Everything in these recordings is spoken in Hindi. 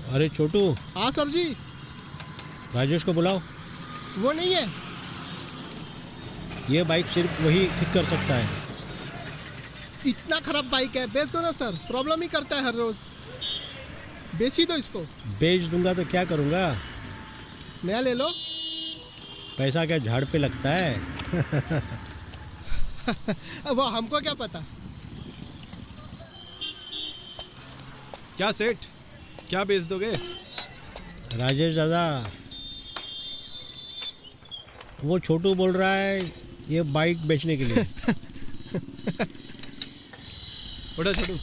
अरे छोटू, हाँ सर जी। राजेश को बुलाओ। वो नहीं है। ये बाइक सिर्फ वही ठीक कर सकता है। इतना खराब बाइक है, बेच दो ना सर, प्रॉब्लम ही करता है हर रोज। बेच ही दो इसको। बेच दूंगा तो क्या करूंगा? नया ले लो। पैसा क्या झाड़ पे लगता है? वो हमको क्या पता। क्या सेठ, क्या बेच दोगे? राजेश दादा, वो छोटू बोल रहा है ये बाइक बेचने के लिए। उठो छोटू।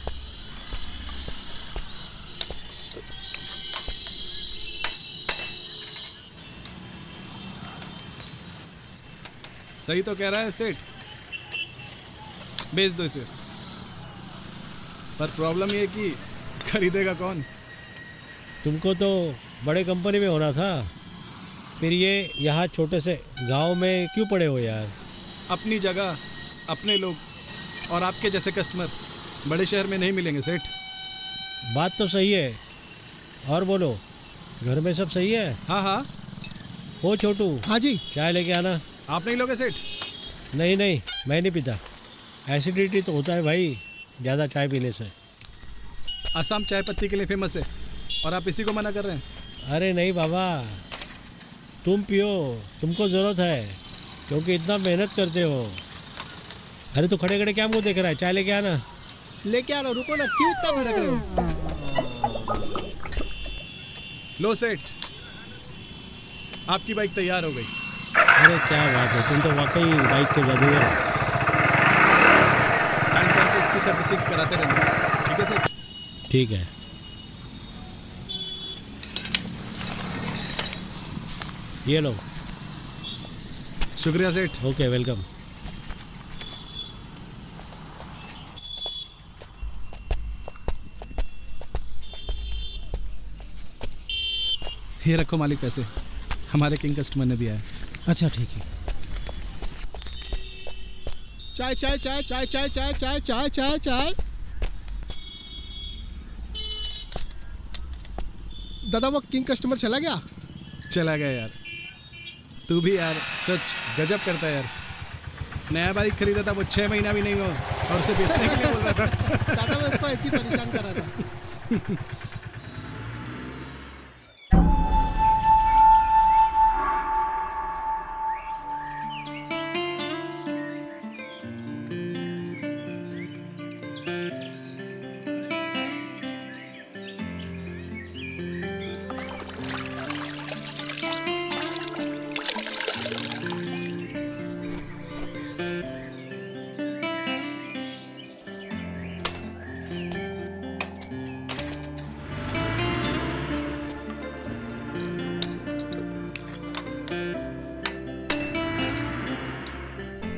सही तो कह रहा है सेठ, बेच दो इसे। पर प्रॉब्लम ये कि खरीदेगा कौन? तुमको तो बड़े कंपनी में होना था, फिर ये यहाँ छोटे से गांव में क्यों पड़े हो यार? अपनी जगह, अपने लोग और आपके जैसे कस्टमर बड़े शहर में नहीं मिलेंगे सेठ। बात तो सही है। और बोलो, घर में सब सही है? हाँ हाँ। हो छोटू, हाँ जी। चाय लेके आना। आप नहीं लोगे सेठ? नहीं नहीं, मैं नहीं पीता। एसिडिटी तो होता है भाई ज़्यादा चाय पीने से। असम चाय पत्ती के लिए फेमस है और आप इसी को मना कर रहे हैं? अरे नहीं बाबा, तुम पियो, तुमको ज़रूरत है क्योंकि इतना मेहनत करते हो। अरे तो खड़े खड़े क्या मुंह देख रहा है? चाय लेके आना। लेके आ रहा हूं, रुको ना, क्यों इतना भड़क रहे हो? लो सेठ, आपकी बाइक तैयार हो गई। अरे क्या बात है, तुम तो वाकई बाइक के जादूगर। टाइम टाइम पे इसकी सर्विसिंग कराते रहना, ठीक है सेठ? ठीक है। ये लो। शुक्रिया सेठ। Okay, welcome. ये रखो मालिक पैसे, हमारे किंग कस्टमर ने दिया है। अच्छा ठीक है। चाय चाय चाय चाय चाय चाय चाय चाय चाय चाय। दादा वो किंग कस्टमर चला गया? चला गया यार। तू भी यार सच गजब करता है यार। नया बाइक खरीदा था, वो 6 महीना भी नहीं हुआ और उसे बेचने के लिए बोल रहा था। दादा मैं इसको ऐसे ही परेशान कर रहा था।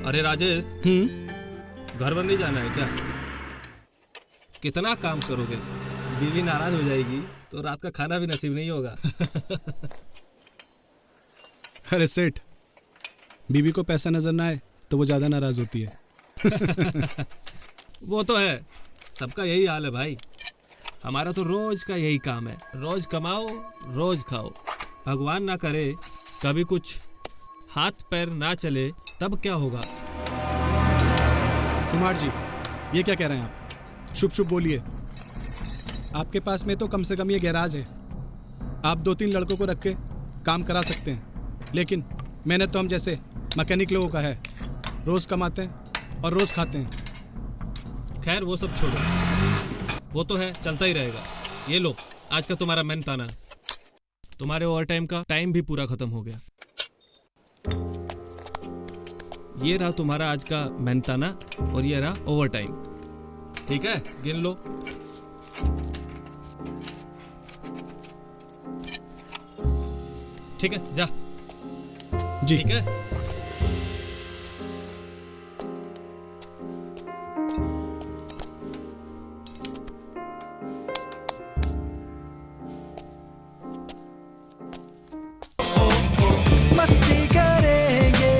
अरे राजेश, घर वर नहीं जाना है क्या? कितना काम करोगे? बीवी नाराज हो जाएगी तो रात का खाना भी नसीब नहीं होगा। अरे सेठ, बीवी को पैसा नजर ना आए तो वो ज्यादा नाराज होती है। वो तो है, सबका यही हाल है भाई। हमारा तो रोज का यही काम है, रोज कमाओ रोज खाओ। भगवान ना करे कभी कुछ हाथ पैर ना चले तब क्या होगा? कुमार जी, ये क्या कह रहे हैं आप? शुभ शुभ बोलिए। आपके पास में तो कम से कम ये गैराज है, आप 2-3 लड़कों को रख के काम करा सकते हैं। लेकिन मेहनत तो हम जैसे मैकेनिक लोगों का है, रोज कमाते हैं और रोज खाते हैं। खैर वो सब छोड़ो, वो तो है, चलता ही रहेगा। ये लो, आज का तुम्हारा मेहनताना। तुम्हारे ओवर टाइम का टाइम भी पूरा खत्म हो गया। ये रहा तुम्हारा आज का मेहनताना और ये रहा ओवर टाइम। ठीक है, गिन लो। ठीक है, जा। जी ठीक है। मस्ती करेंगे,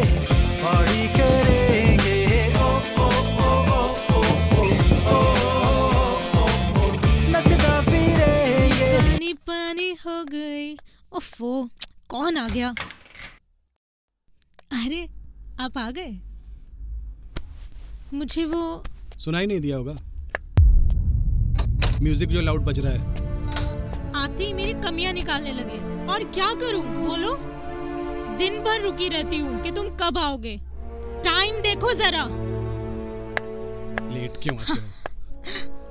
पार्टी करेंगे, ओ ओ ओ ओ ओ ओ ओ, नचता फिरेंगे। पानी पानी हो गई। ओफो, कौन आ गया? अरे आप आ गए। मुझे वो सुनाई नहीं दिया होगा, म्यूजिक जो लाउड बज रहा है। आते ही मेरी कमियां निकालने लगे। और क्या करूं बोलो? दिन भर रुकी रहती हूँ कि तुम कब आओगे। टाइम देखो जरा। लेट क्यों आते हो?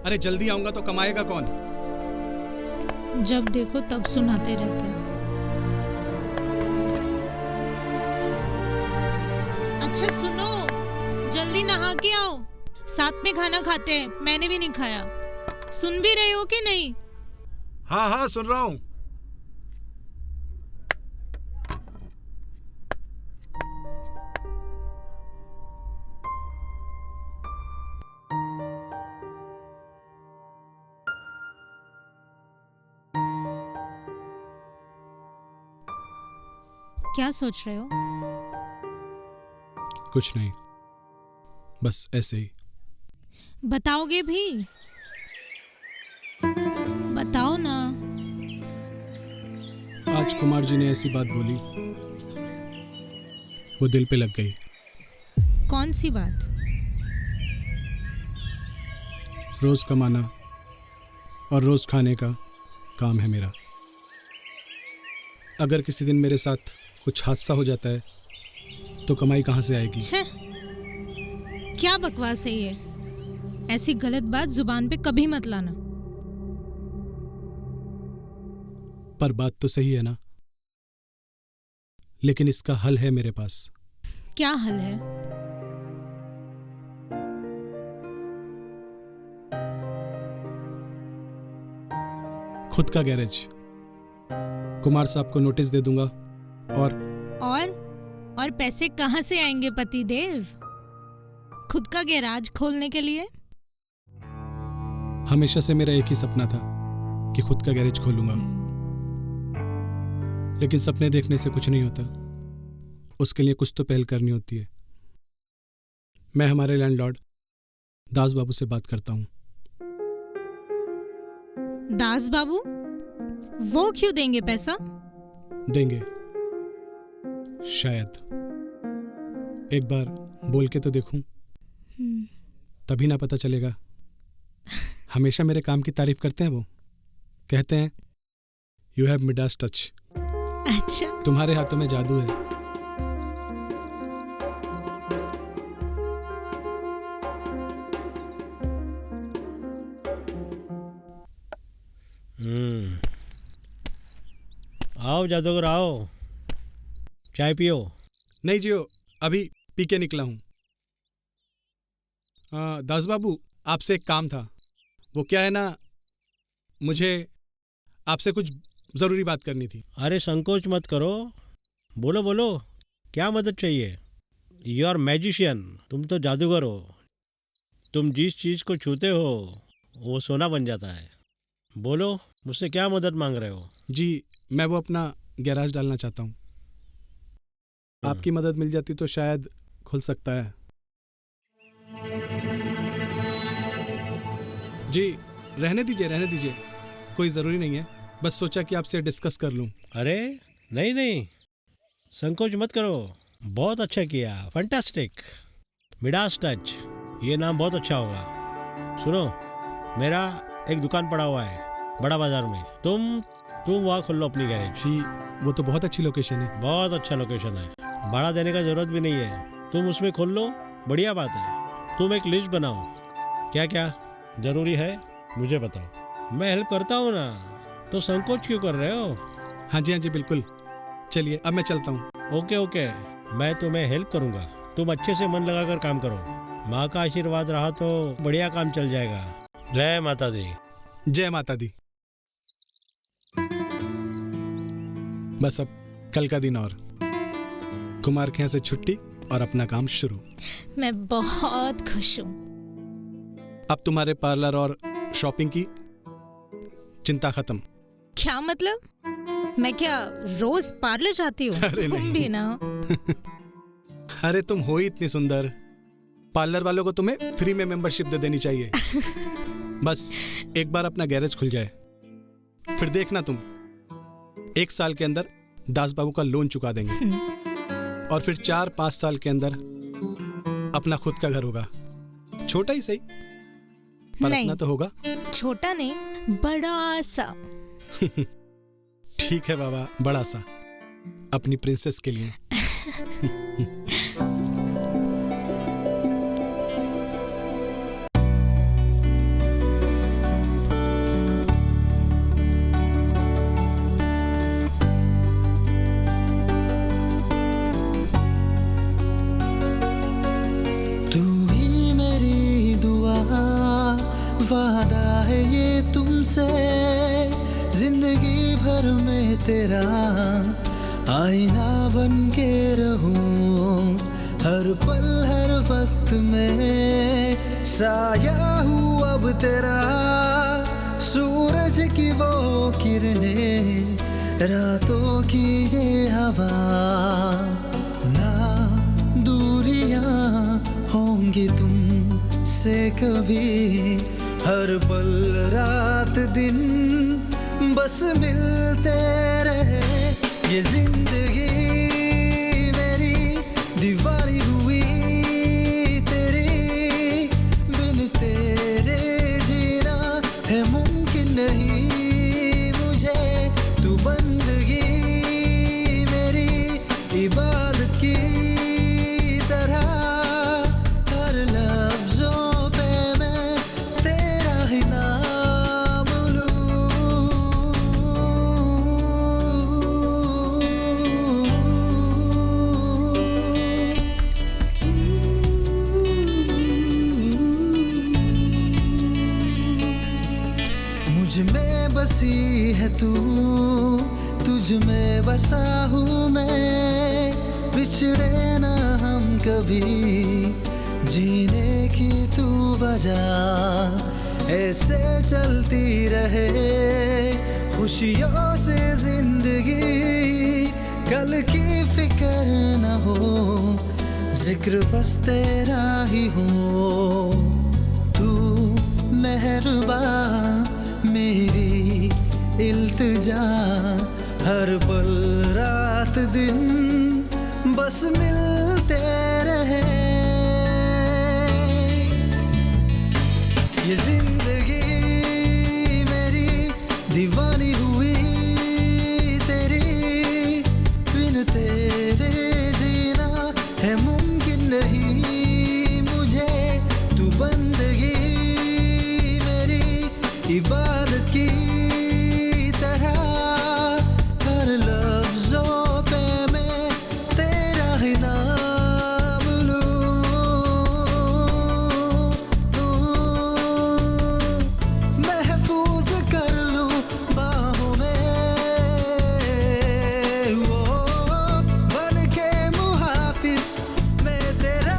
अरे जल्दी आऊंगा तो कमाएगा कौन? जब देखो तब सुनाते रहते हैं। अच्छा सुनो, जल्दी नहा के आओ, साथ में खाना खाते हैं। मैंने भी नहीं खाया। सुन भी रहे हो कि नहीं? हाँ हाँ सुन रहा हूँ। क्या सोच रहे हो? कुछ नहीं, बस ऐसे ही। बताओगे भी? बताओ ना। आज कुमार जी ने ऐसी बात बोली, वो दिल पे लग गई। कौन सी बात? रोज कमाना और रोज खाने का काम है मेरा। अगर किसी दिन मेरे साथ कुछ हादसा हो जाता है तो कमाई कहाँ से आएगी? छे, क्या बकवास है ये? ऐसी गलत बात जुबान पे कभी मत लाना। पर बात तो सही है ना? लेकिन इसका हल है मेरे पास। क्या हल है? खुद का गैरेज। कुमार साहब को नोटिस दे दूंगा और पैसे कहाँ से आएंगे पतिदेव? खुद का गैराज खोलने के लिए? हमेशा से मेरा एक ही सपना था कि खुद का गैरेज खोलूंगा। लेकिन सपने देखने से कुछ नहीं होता, उसके लिए कुछ तो पहल करनी होती है। मैं हमारे लैंडलॉर्ड दास बाबू से बात करता हूँ। दास बाबू? वो क्यों देंगे पैसा? देंगे शायद। एक बार बोल के तो देखूं, तभी ना पता चलेगा। हमेशा मेरे काम की तारीफ करते हैं वो। कहते हैं यू हैव मिडास टच। अच्छा, तुम्हारे हाथों में जादू है। आओ जादूगर आओ, चाय पियो। नहीं जियो, अभी पी के निकला हूँ। दास बाबू, आपसे एक काम था। वो क्या है ना, मुझे आपसे कुछ ज़रूरी बात करनी थी। अरे संकोच मत करो, बोलो बोलो, क्या मदद चाहिए? यू आर मैजिशियन, तुम तो जादूगर हो। तुम जिस चीज़ को छूते हो वो सोना बन जाता है। बोलो, मुझसे क्या मदद मांग रहे हो? जी, मैं वो अपना गैराज डालना चाहता हूँ। आपकी मदद मिल जाती तो शायद खुल सकता है। जी, रहने दीजिए, कोई ज़रूरी नहीं है। बस सोचा कि आपसे डिस्कस कर लूँ। अरे नहीं, संकोच मत करो। बहुत अच्छा किया, फैंटास्टिक। मिडास टच, ये नाम बहुत अच्छा होगा। सुनो, मेरा एक दुकान पड़ा हुआ है बड़ा बाजार में। तुम वहाँ खोल लो अपनी गैरेज। जी, वो तो बहुत अच्छी लोकेशन है। बहुत अच्छा लोकेशन है, भाड़ा देने का जरूरत भी नहीं है। तुम उसमें खोल लो, बढ़िया बात है। तुम एक लिस्ट बनाओ, क्या क्या जरूरी है मुझे बताओ, मैं हेल्प करता हूँ ना। तो संकोच क्यों कर रहे हो? हाँ जी बिल्कुल। चलिए अब मैं चलता हूँ। ओके, मैं तुम्हें हेल्प करूँगा। तुम अच्छे से मन लगाकर काम करो। माँ का आशीर्वाद रहा तो बढ़िया काम चल जाएगा। जय माता दी। जय माता दी। बस अब कल का दिन और, कुमार के यहाँ से छुट्टी और अपना काम शुरू। मैं बहुत खुश हूँ। अब तुम्हारे पार्लर और शॉपिंग की चिंता खत्म। क्या मतलब? मैं क्या रोज पार्लर जाती हूँ? अरे तुम नहीं। भी ना। अरे तुम हो ही इतनी सुंदर, पार्लर वालों को तुम्हें फ्री में मेंबरशिप दे देनी चाहिए। बस एक बार अपना गैरेज खुल जाए फिर देखना तुम, 1 साल के अंदर दास बाबू का लोन चुका देंगे और फिर 4-5 साल के अंदर अपना खुद का घर होगा। छोटा ही सही, पर नहीं। अपना तो होगा। छोटा नहीं, बड़ा सा। ठीक है बाबा, बड़ा सा, अपनी प्रिंसेस के लिए। तू ही मेरी दुआ, वादा है ये तुमसे, जिंदगी भर में तेरा आईना बन के रहूं, हर पल हर वक्त में साया हूँ अब तेरा, सूरज की वो किरणें, रातों की ये हवा, ना दूरियां होंगी तुमसे कभी, हर पल रात दिन बस मिलते रहे, ये जिंदगी मेरी दीवारी हुई तेरी, बिन तेरे जीना है मुमकिन नहीं मुझे, तू बंदगी मेरी इबादत की तरह, हर लफ्जों पे मैं तेरा ही नाम मुझ में बसी है तू, तुझ में बसा हूँ मैं, बिछड़े ना हम कभी, जीने की तू वजह ऐसे चलती रहे, खुशियों से जिंदगी, कल की फिक्र न हो, जिक्र बस तेरा ही हो, तू मेहरबान मेरी इल्तिजा, हर पल रात दिन बस मिलते रहे, ये जिंदगी मेरी दीवानी हुई तेरी, बिन तेरे जीना है मुमकिन नहीं मुझे, तू बंदगी मेरी इबादत की तरह, हर लफ्जों पे मैं तेरा ही नाम महफूज कर लूं बाहों में, वो बन के मुहाफिज मैं तेरा,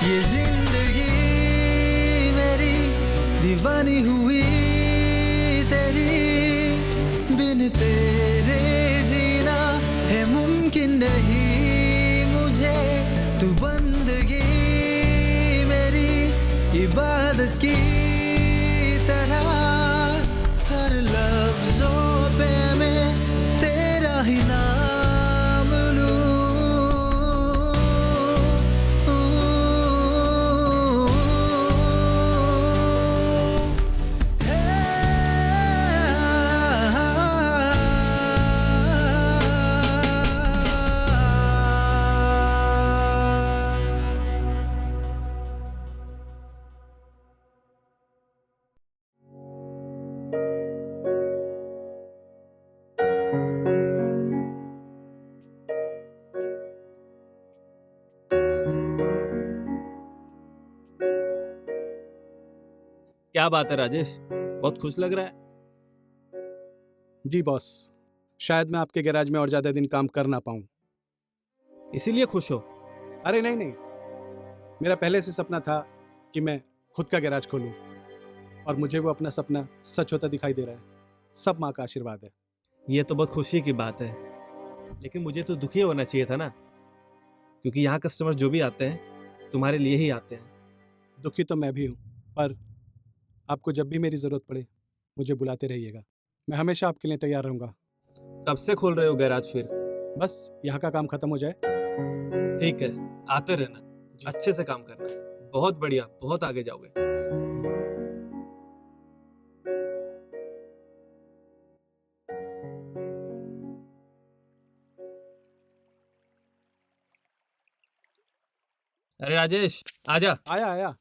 ये जिंदगी मेरी दीवानी हुई तेरी, बिन तेरे जीना है मुमकिन नहीं मुझे, तू बंदगी मेरी इबादत की तरह, हर लफ्जों पे मैं तेरा ही नाम लूं। क्या बात है राजेश, बहुत खुश लग रहा है। जी बॉस, शायद मैं आपके गैराज में और ज़्यादा दिन काम कर ना पाऊँ। इसीलिए खुश हो? अरे नहीं नहीं, मेरा पहले से सपना था कि मैं खुद का गैराज खोलूं, और मुझे वो अपना सपना सच होता दिखाई दे रहा है। सब माँ का आशीर्वाद है। ये तो बहुत खुशी की बात है, लेकिन मुझे तो दुखी होना चाहिए था ना, क्योंकि यहाँ कस्टमर जो भी आते हैं तुम्हारे लिए ही आते हैं। दुखी तो मैं भी हूँ, पर आपको जब भी मेरी ज़रूरत पड़े मुझे बुलाते रहिएगा। मैं हमेशा आपके लिए तैयार रहूँगा। कब से खोल रहे हो गैराज फिर? बस यहाँ का काम खत्म हो जाए। ठीक है, आते रहना, अच्छे से काम करना। बहुत बढ़िया, बहुत आगे जाओगे। अरे राजेश, आजा। आया आया।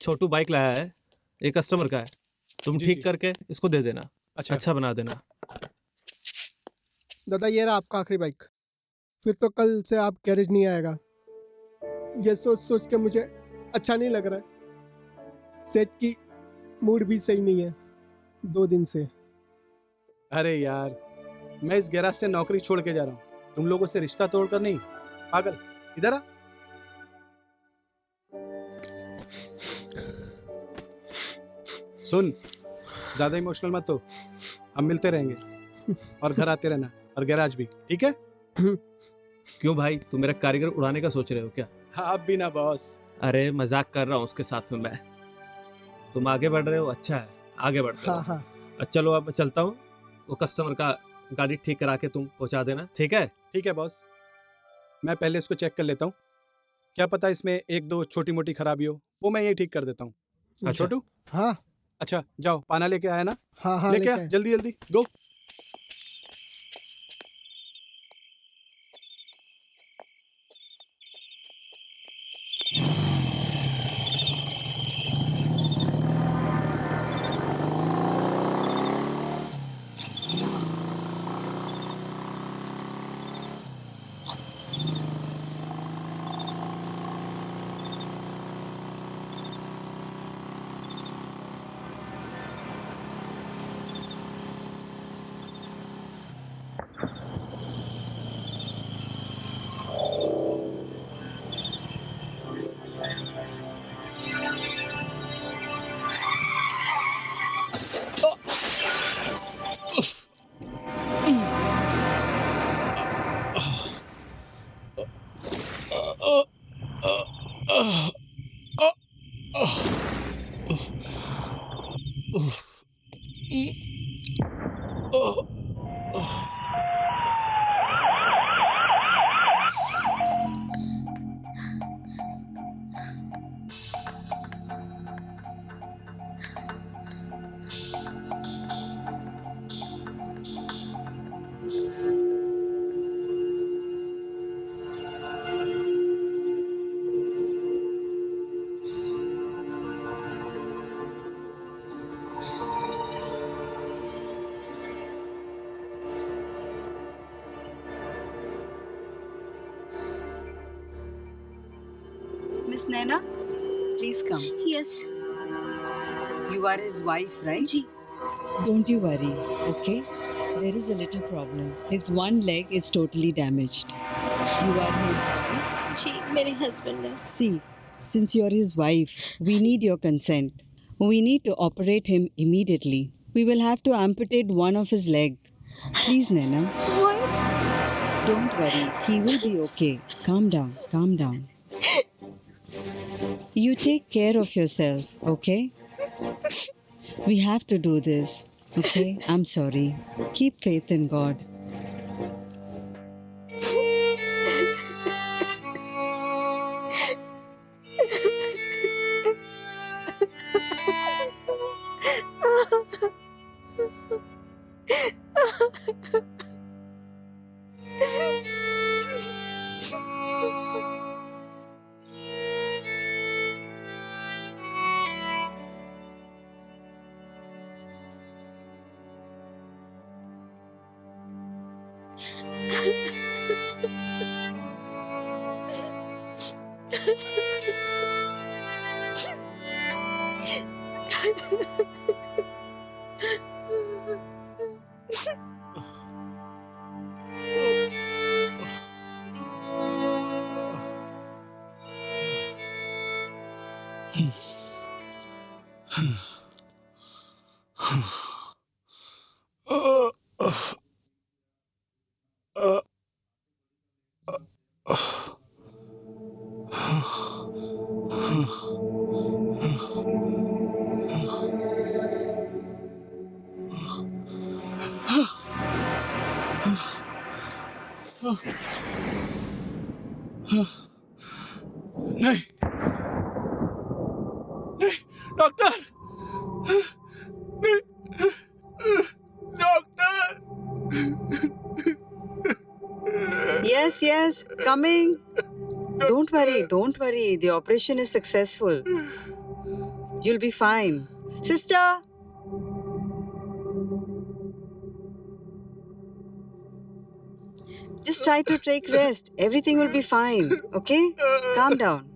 छोटू बाइक लाया है, एक कस्टमर का है, तुम जी, ठीक जी। करके इसको दे देना। अच्छा अच्छा बना देना। दादा ये रहा आपका आखिरी बाइक। फिर तो कल से आप गैरेज नहीं आएगा। ये सोच सोच के मुझे अच्छा नहीं लग रहा है। सेठ की मूड भी सही नहीं है 2 दिन से। अरे यार, मैं इस गैराज से नौकरी छोड़ के जा रहा हूँ, तुम लोगों से रिश्ता तोड़कर नहीं। पागल, इधर आ। सुन, ज्यादा इमोशनल मत हो, हम मिलते रहेंगे और घर आते रहना, और गैराज भी, ठीक है? क्यों भाई, तुम मेरा कारीगर उड़ाने का सोच रहे हो क्या? आप भी ना बॉस। अरे मजाक कर रहा हूँ उसके साथ में मैं। तुम आगे बढ़ रहे हो, अच्छा है, आगे बढ़ते हाँ रहो। हाँ चलो अब मैं चलता हूँ, वो कस्टमर का गाड़ी ठीक करा के तुम पहुँचा देना, ठीक है? ठीक है बॉस, मैं पहले इसको चेक कर लेता हूँ, क्या पता इसमें 1-2 छोटी मोटी खराबी हो, वो मैं यही ठीक कर देता हूँ। अच्छा। छोटू, हाँ अच्छा जाओ, पाना लेके आया ना? हाँ हाँ लेके आ, लेके आए। जल्दी जल्दी go. Miss Naina, please come. Yes You are his wife, right? जी। Don't you worry, okay? There is a little problem. His one leg is totally damaged. You are his wife? जी मेरे हस्बैंड है। See, since you are his wife, we need your consent. We need to operate him immediately. We will have to amputate one of his leg. Please, Naina. What? Don't worry. He will be okay. Calm down. Calm down. You take care of yourself, okay? We have to do this, okay? I'm sorry. Keep faith in God. नहीं, नहीं, डॉक्टर, नहीं, doctor. Yes, yes, coming. Don't worry. The operation is successful. You'll be fine. Sister! Just try to take rest. Everything will be fine. Okay? Calm down.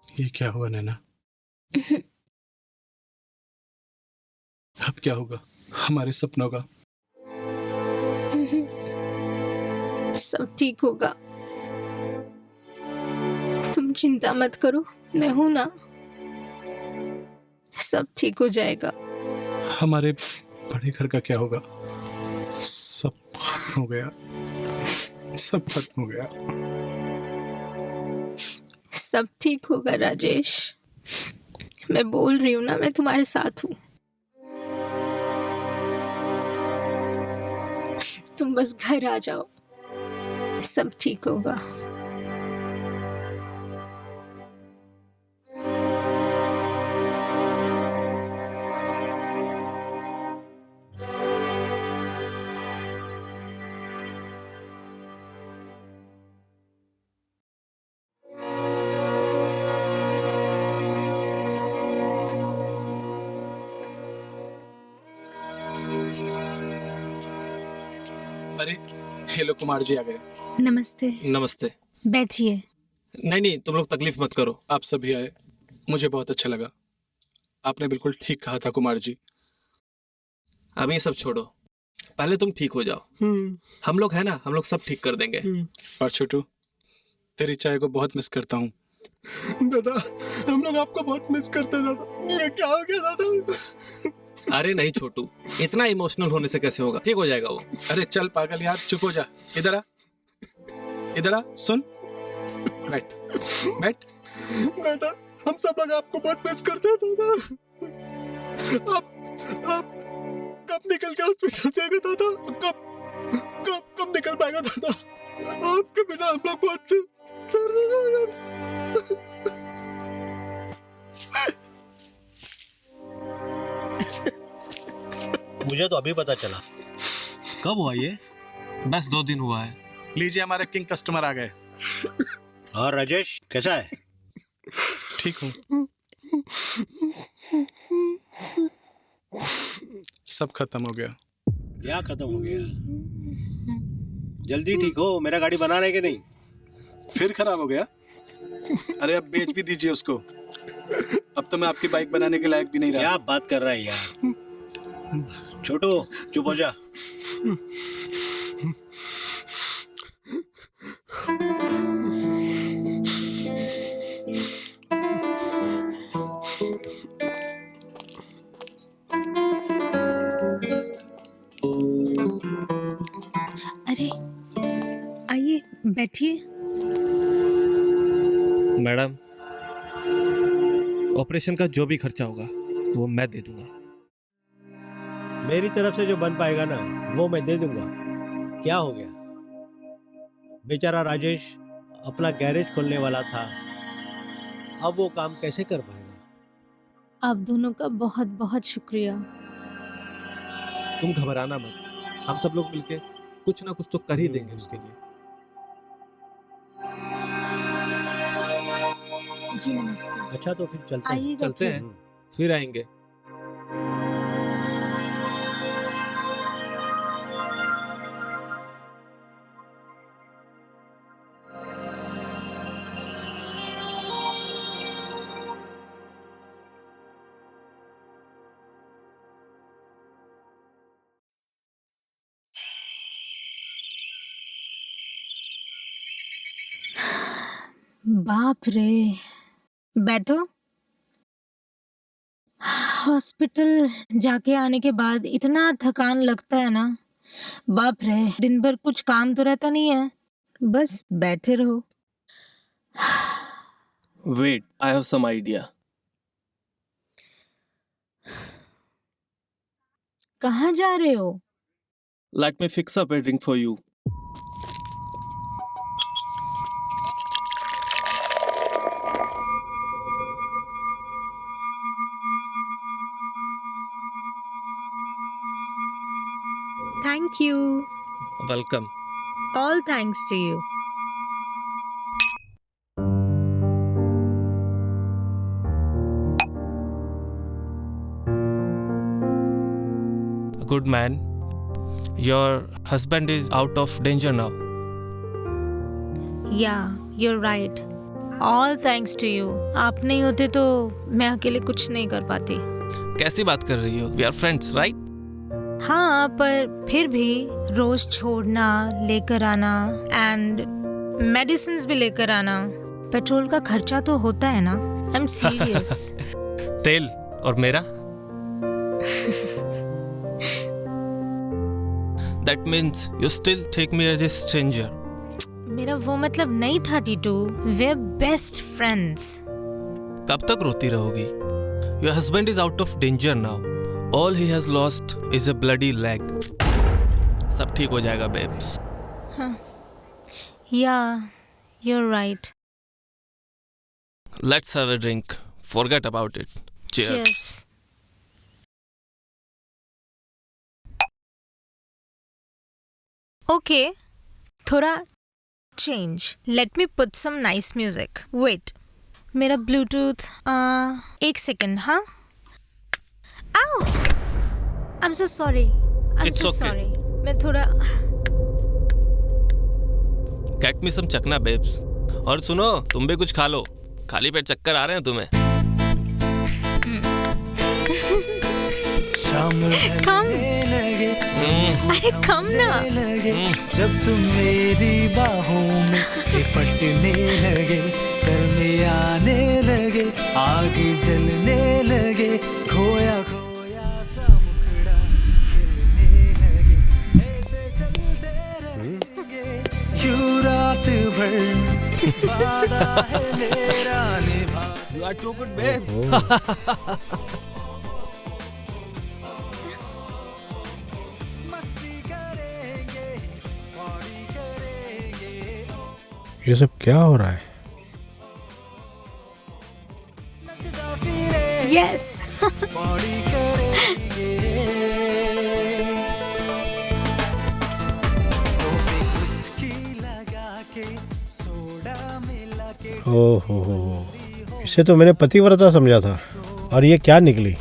ये क्या हुआ नैना? अब क्या होगा हमारे सपनों का? सब ठीक होगा, तुम चिंता मत करो, मैं हूं ना, सब ठीक हो जाएगा। हमारे बड़े घर का क्या होगा? सब खत्म हो गया, सब खत्म हो गया। सब ठीक होगा राजेश, मैं बोल रही हूँ ना, मैं तुम्हारे साथ हूँ। तुम बस घर आ जाओ, सब ठीक होगा। अरे हेलो, कुमार जी आ गए। नमस्ते। नमस्ते। बैठिए। नहीं, तुम लोग तकलीफ मत करो। आप सभी आए, मुझे बहुत अच्छा लगा। आपने बिल्कुल ठीक कहा था कुमार जी। अब ये सब छोड़ो, पहले तुम ठीक हो जाओ। हम लोग है ना, हम लोग सब ठीक कर देंगे। और छोटू, तेरी चाय को बहुत मिस करता हूँ। दादा, हम लोग आपको बहुत मिस करते हैं दादा। ये क्या हो गया दादा? अरे नहीं छोटू, इतना इमोशनल होने से कैसे होगा, ठीक हो जाएगा वो। अरे चल पागल यार, चुप हो जा। इधर आ, इधर आ, सुन, बैठ बैठ। दादा, हम सब लोग आपको बहुत मिस करते हैं दादा। आप कब निकल के हॉस्पिटल से आएगा दादा? कब निकल पाएगा दादा? आपके बिना हम लोग बहुत मुझे तो अभी पता चला। कब हुआ ये? बस 2 दिन हुआ है। लीजिए, हमारे किंग कस्टमर आ गए। और राजेश कैसा है? ठीक हूँ। सब खत्म हो गया। क्या खत्म हो गया? जल्दी ठीक हो, मेरा गाड़ी बना रहे कि नहीं? फिर खराब हो गया? अरे अब बेच भी दीजिए उसको। अब तो मैं आपकी बाइक बनाने के लायक भी नहीं रहा। क्या बात कर रहा है यार? छोटू चुप हो जा। अरे आइए बैठिए। मैडम, ऑपरेशन का जो भी खर्चा होगा वो मैं दे दूंगा। मेरी तरफ से जो बन पाएगा ना वो मैं दे दूंगा। क्या हो गया? बेचारा राजेश अपना गैरेज खोलने वाला था, अब वो काम कैसे कर पाएगा? आप दोनों का बहुत बहुत शुक्रिया। तुम घबराना मत, हम सब लोग मिलके कुछ ना कुछ तो कर ही देंगे उसके लिए। जी नमस्ते। अच्छा तो फिर चलते हैं। आइएगा चलते फिर। हैं, फिर आएंगे। बाप रे, बैठो। हॉस्पिटल जाके आने के बाद इतना थकान लगता है ना, बाप रे। दिन भर कुछ काम तो रहता नहीं है, बस बैठे रहो। Wait, I have some idea. कहाँ जा रहे हो? Let me fix up a drink for you. Thank you. Welcome. All thanks to you. Good man, your husband is out of danger now. Yeah, you're right. All thanks to you. आप नहीं होते तो मैं अकेले कुछ नहीं कर पाती। कैसी बात कर रही हो? We are friends, right? हाँ, पर फिर भी रोज छोड़ना, लेकर आना एंड मेडिसिन्स भी लेकर आना, पेट्रोल का खर्चा तो होता है ना। I am serious. तेल और मेरा? That means you still take me as a stranger. मेरा वो मतलब नहीं था टीटू। We're best friends. कब तक रोती रहोगी? Your husband is out of danger now. All he has lost is a bloody leg. सब ठीक हो जाएगा, babes. Yeah, you're right. Let's have a drink. Forget about it. Cheers. Cheers. Okay, थोड़ा change. Let me put some nice music. Wait, मेरा Bluetooth. एक second, हाँ? Ow! I'm so sorry. I'm It's so okay. sorry. मैं थोड़ा Get me some चकना, babes. और सुनो, तुम भी कुछ खा लो। खाली पेट चक्कर आ रहे हैं तुम्हें। शाम कम। ढलने लगे, अरे कम ना। लगे, जब तुम मेरी बाहों में लिपटने लगे, घर में आने लगे, आग जलने लगे, खोया खोया सा मुखड़ा खिलने लगे, ऐसे चलते रहेंगे यूं रात भर, वादा है मेरा निभा। You are too good, babe. ये सब क्या हो रहा है? Yes. ओहो, इसे तो मैंने पतिव्रता समझा था और ये क्या निकली?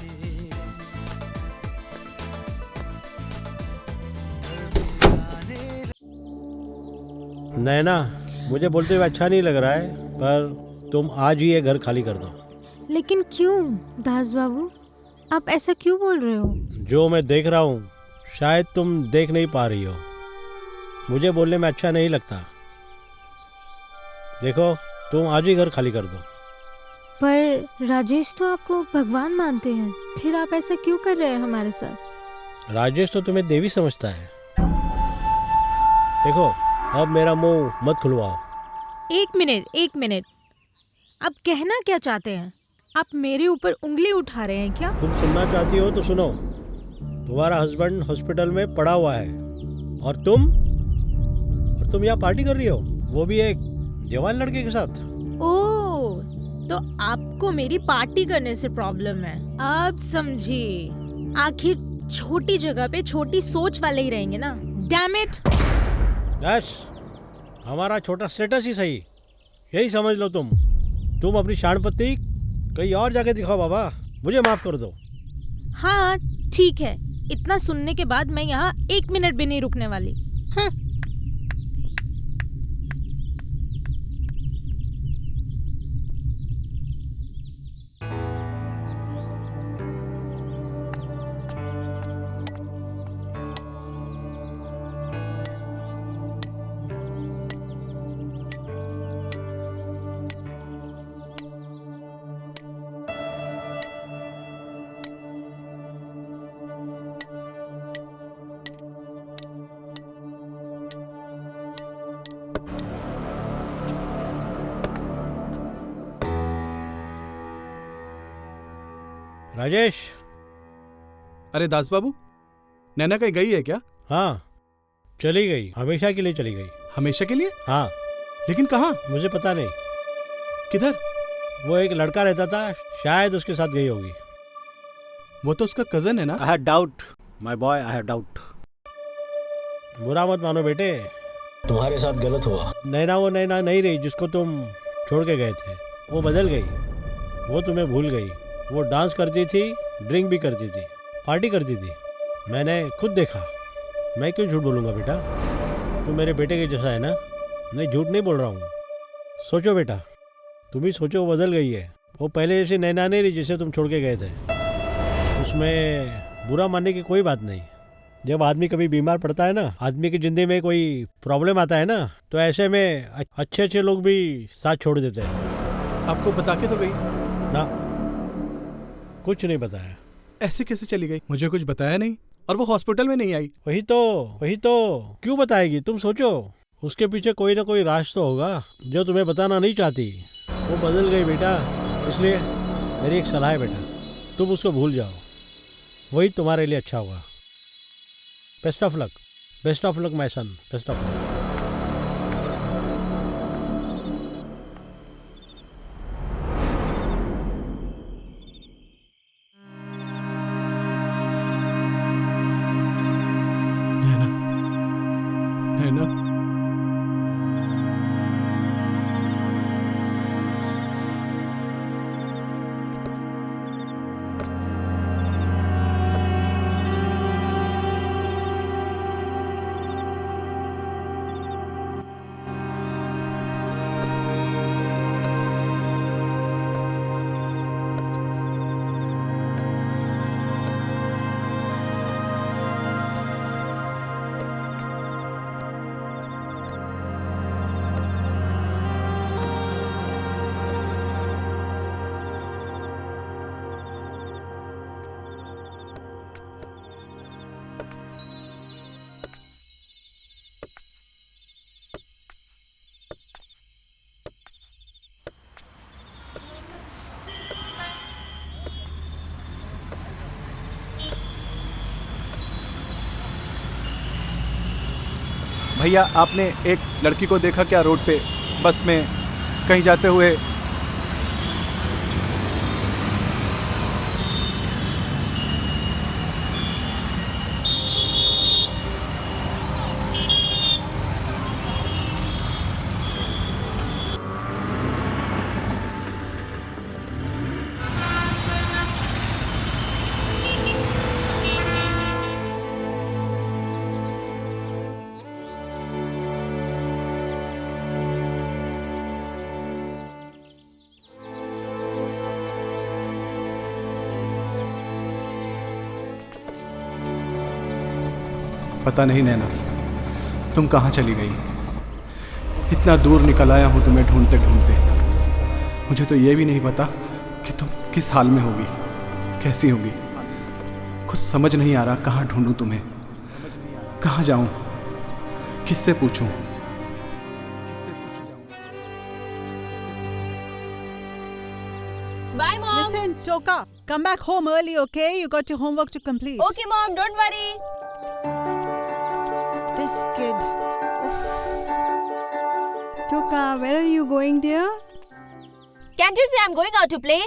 नैना, मुझे बोलते हुए अच्छा नहीं लग रहा है, पर तुम आज ही ये घर खाली कर दो। लेकिन क्यों दास बाबू, आप ऐसा क्यों बोल रहे हो? जो मैं देख रहा हूँ शायद तुम देख नहीं पा रही हो। मुझे बोलने में अच्छा नहीं लगता। देखो, तुम आज ही घर खाली कर दो। पर राजेश तो आपको भगवान मानते हैं, फिर आप ऐसा क्यों कर रहे हैं हमारे साथ? राजेश तो तुम्हें देवी समझता है। देखो, अब मेरा मुंह मत खुलवाओ। एक मिनट, आप कहना क्या चाहते हैं? आप मेरे ऊपर उंगली उठा रहे हैं क्या? तुम सुनना चाहती हो तो सुनो। तुम्हारा हस्बैंड हॉस्पिटल में पड़ा हुआ है और तुम यहाँ पार्टी कर रही हो, वो भी एक जवान लड़के के साथ। ओह, तो आपको मेरी पार्टी करने से प्रॉब्लम है। अब समझी। आखिर छोटी जगह पे छोटी सोच वाले ही रहेंगे ना। Damn it. बस हमारा छोटा स्टेटस ही सही, यही समझ लो तुम अपनी शानपत्ती कहीं और जाके दिखाओ बाबा, मुझे माफ कर दो। हाँ ठीक है, इतना सुनने के बाद मैं यहाँ 1 मिनट भी नहीं रुकने वाली। हाँ। राजेश। अरे दास बाबू, नैना कहीं गई है क्या? हाँ, चली गई, हमेशा के लिए चली गई। हमेशा के लिए? हाँ। लेकिन कहाँ? मुझे पता नहीं। किधर? वो एक लड़का रहता था, शायद उसके साथ गई होगी। वो तो उसका कजन है ना? I have doubt my boy, I have doubt. बुरा मत मानो बेटे, तुम्हारे साथ गलत हुआ। नैना वो नैना नहीं रही जिसको तुम छोड़ के गए थे। वो बदल गई, वो तुम्हें भूल गई। वो डांस करती थी, ड्रिंक भी करती थी, पार्टी करती थी। मैंने खुद देखा। मैं क्यों झूठ बोलूँगा बेटा? तू मेरे बेटे के जैसा है ना, मैं झूठ नहीं बोल रहा हूँ। सोचो बेटा, तुम ही सोचो, वो बदल गई है। वो पहले जैसी नैना नहीं रही जिसे तुम छोड़ के गए थे। उसमें बुरा मानने की कोई बात नहीं। जब आदमी कभी बीमार पड़ता है ना, आदमी की ज़िंदगी में कोई प्रॉब्लम आता है ना, तो ऐसे में अच्छे लोग भी साथ छोड़ देते हैं। आपको बता के तो गई ना? कुछ नहीं बताया। ऐसे कैसे चली गई? मुझे कुछ बताया नहीं, और वो हॉस्पिटल में नहीं आई। वही तो क्यों बताएगी? तुम सोचो, उसके पीछे कोई ना कोई राज तो होगा जो तुम्हें बताना नहीं चाहती। वो बदल गई बेटा, इसलिए मेरी एक सलाह है बेटा, तुम उसको भूल जाओ, वही तुम्हारे लिए अच्छा होगा। Best of luck my son, best of luck. Naina, भैया आपने एक लड़की को देखा क्या रोड पे, बस में कहीं जाते हुए? पता नहीं नैना, तुम कहाँ चली गई? इतना दूर निकल आया हूँ तुम्हें ढूंढते ढूंढते। मुझे तो ये भी नहीं पता कि तुम किस हाल में होगी, कैसी होगी। कुछ समझ नहीं आ रहा, कहाँ ढूंढूं तुम्हें, कहाँ जाऊं, किससे पूछूं? Bye mom. Listen, Toka, come back home early, okay? You got your homework to complete. Okay, Mom, don't worry. This kid. Toka, where are you going, dear? Can't you say I'm going out to play?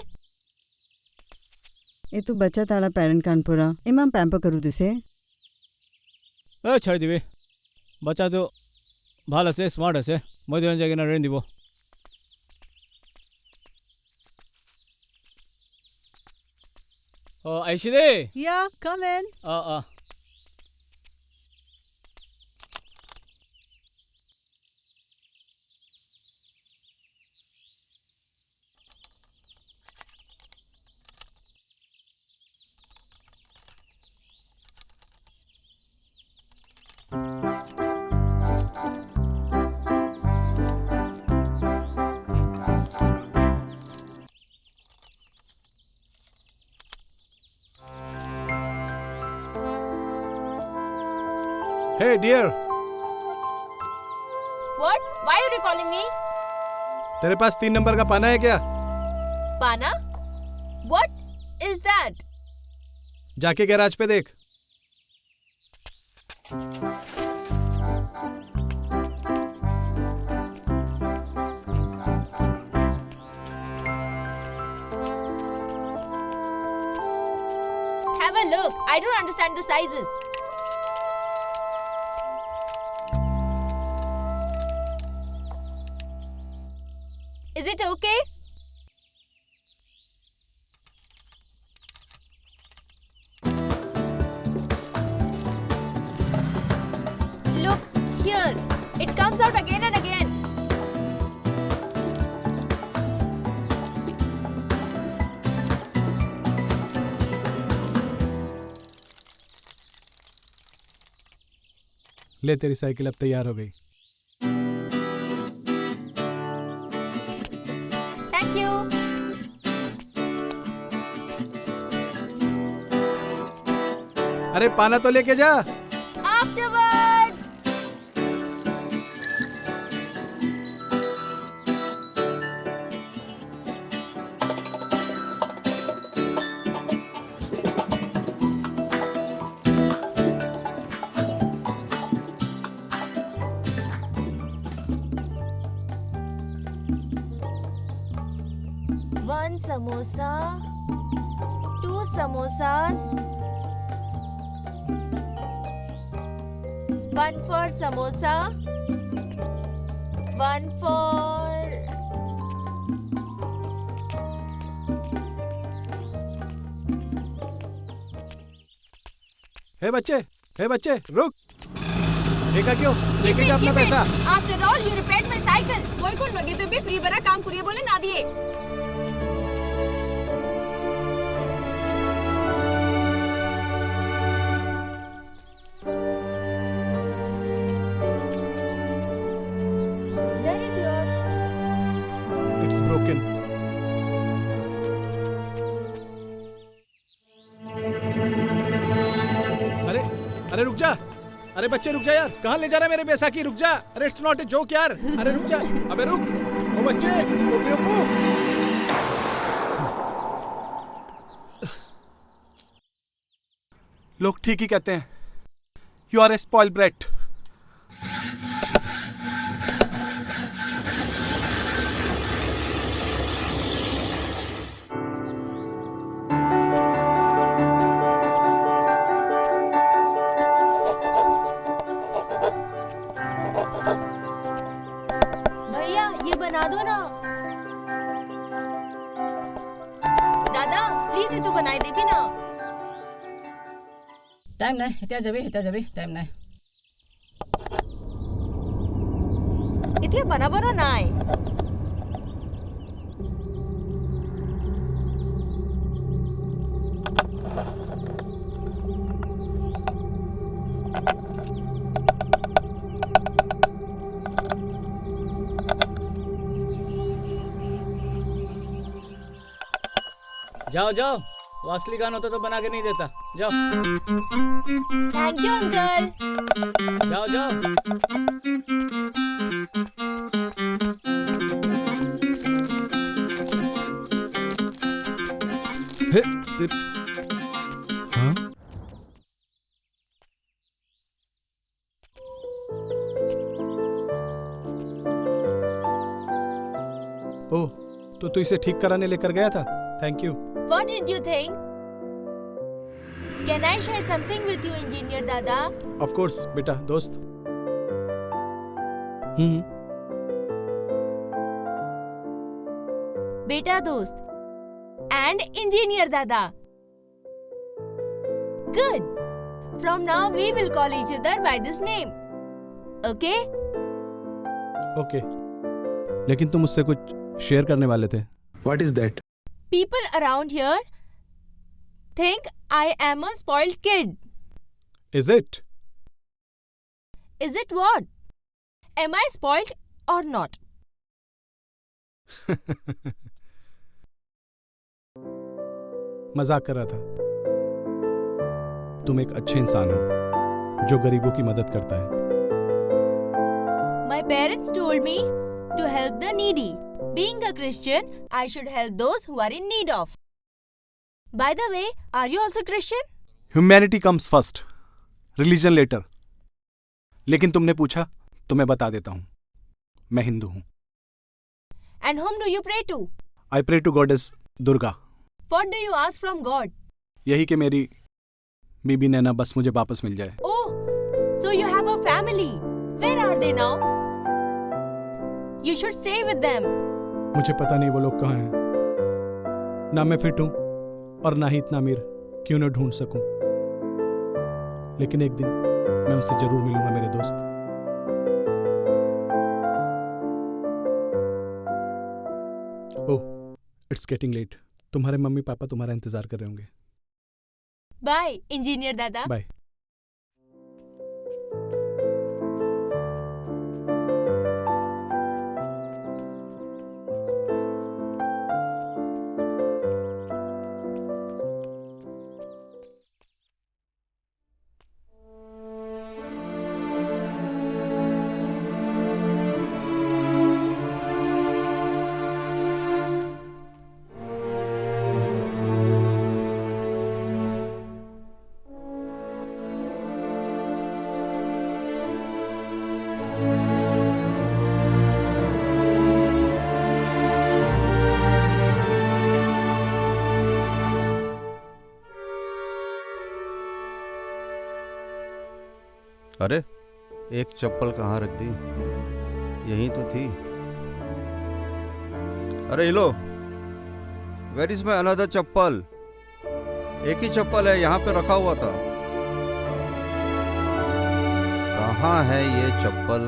એ તું બચ્ચા તારા પેરેન્ટ કાનપુરા એમાં પેમ્પર કરું દિસે ছাড়ি দিবি বাচ্চা তো ভাল আছে স্মার্ট আছে মধ্যে জায়গায় না রেন দিব ও আইসি দে Yeah, come in. Hey dear, What? Why are you calling me? तेरे पास 3 नंबर का पाना है क्या? Pana? What is that? जाके गैराज पे देख। Have a look. I don't understand the sizes. Is it okay? Look, here. It comes out again and again. ले तेरी साइकिल अब तैयार हो गई। Thank you. अरे पाना तो लेके जा। Afterward. One samosa, 2 samosas, 1 for samosa, 1 for... हे बच्चे रुक। देखा क्यों? लेके जा अपना पैसा। After all, you repaired my cycle. कोई कोण बघितलं बी फ्री बरा काम करूया बोले ना दिए. Where is your... It's broken. अरे रुक जा। अरे बच्चे रुक जा यार। कहाँ ले जा रहा है मेरे बैसाखी? रुक जा। अरे इट्स नॉट ए जोक यार। अरे रुक जा। अबे रुक। ओ बच्चे, ओ बेवकूफ। लोग ठीक ही कहते हैं। You are a spoil brat. भैया ये बना दो ना. दादा प्लीज ये तू बनाई दे भी ना. टाइम नहीं हिता जबी टाइम नहीं इथे बना बरो नाही. जाओ वो असली गाना होता तो बना के नहीं देता जाओ थैंक यू अंकल. जाओ हाँ? ओह, तो तू इसे ठीक कराने लेकर गया था? Thank you. What did you think? Can I share something with you, Engineer Dada? Of course बेटा, दोस्त। बेटा दोस्त and Engineer Dada. Good. From now we will call each other by this name. Okay? Okay, लेकिन तुम मुझसे कुछ शेयर करने वाले थे। What is that? People around here think I am a spoiled kid. Is it? Is it what? Am I spoiled or not? मजाक कर रहा था। तुम एक अच्छे इंसान हो जो गरीबों की मदद करता है। My parents told me to help the needy. Being a Christian, I should help those who are in need of. By the way, are you also Christian? Humanity comes first, religion later. लेकिन तुमने पूछा तो मैं बता देता हूँ, मैं हिंदू हूँ। And whom do you pray to? I pray to goddess Durga. What do you ask from God? यही कि मेरी बीबी नैना बस मुझे वापस मिल जाए। Oh, so you have a family. Where are they now? You should stay with them. मुझे पता नहीं वो लोग कहाँ हैं। ना मैं फिट हूँ और ना ही इतना अमीर क्यों न ढूंढ सकूं। लेकिन एक दिन मैं उनसे जरूर मिलूंगा मेरे दोस्त। ओह, इट्स गेटिंग लेट। तुम्हारे मम्मी पापा तुम्हारा इंतजार कर रहे होंगे। Bye, Engineer Dada. बाय। अरे, एक चप्पल कहाँ रख दी? यहीं तो थी। अरे हिलो, वेयर इज माय अनदर चप्पल? एक ही चप्पल है, यहाँ पे रखा हुआ था। कहाँ है ये चप्पल?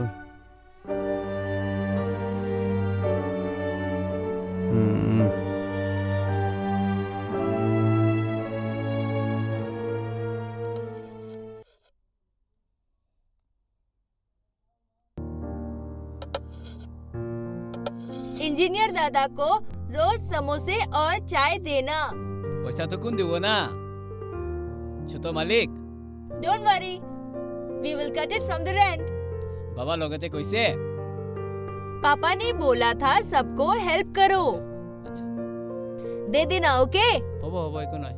इंजीनियर दादा को रोज समोसे और चाय देना। पैसा तो कौन देवो ना? छोटो मालिक। Don't worry, we will cut it from the rent. बाबा लोगते कैसे? पापा ने बोला था सबको हेल्प करो। अच्छा। दे देना, ओके? होबो एको নাই।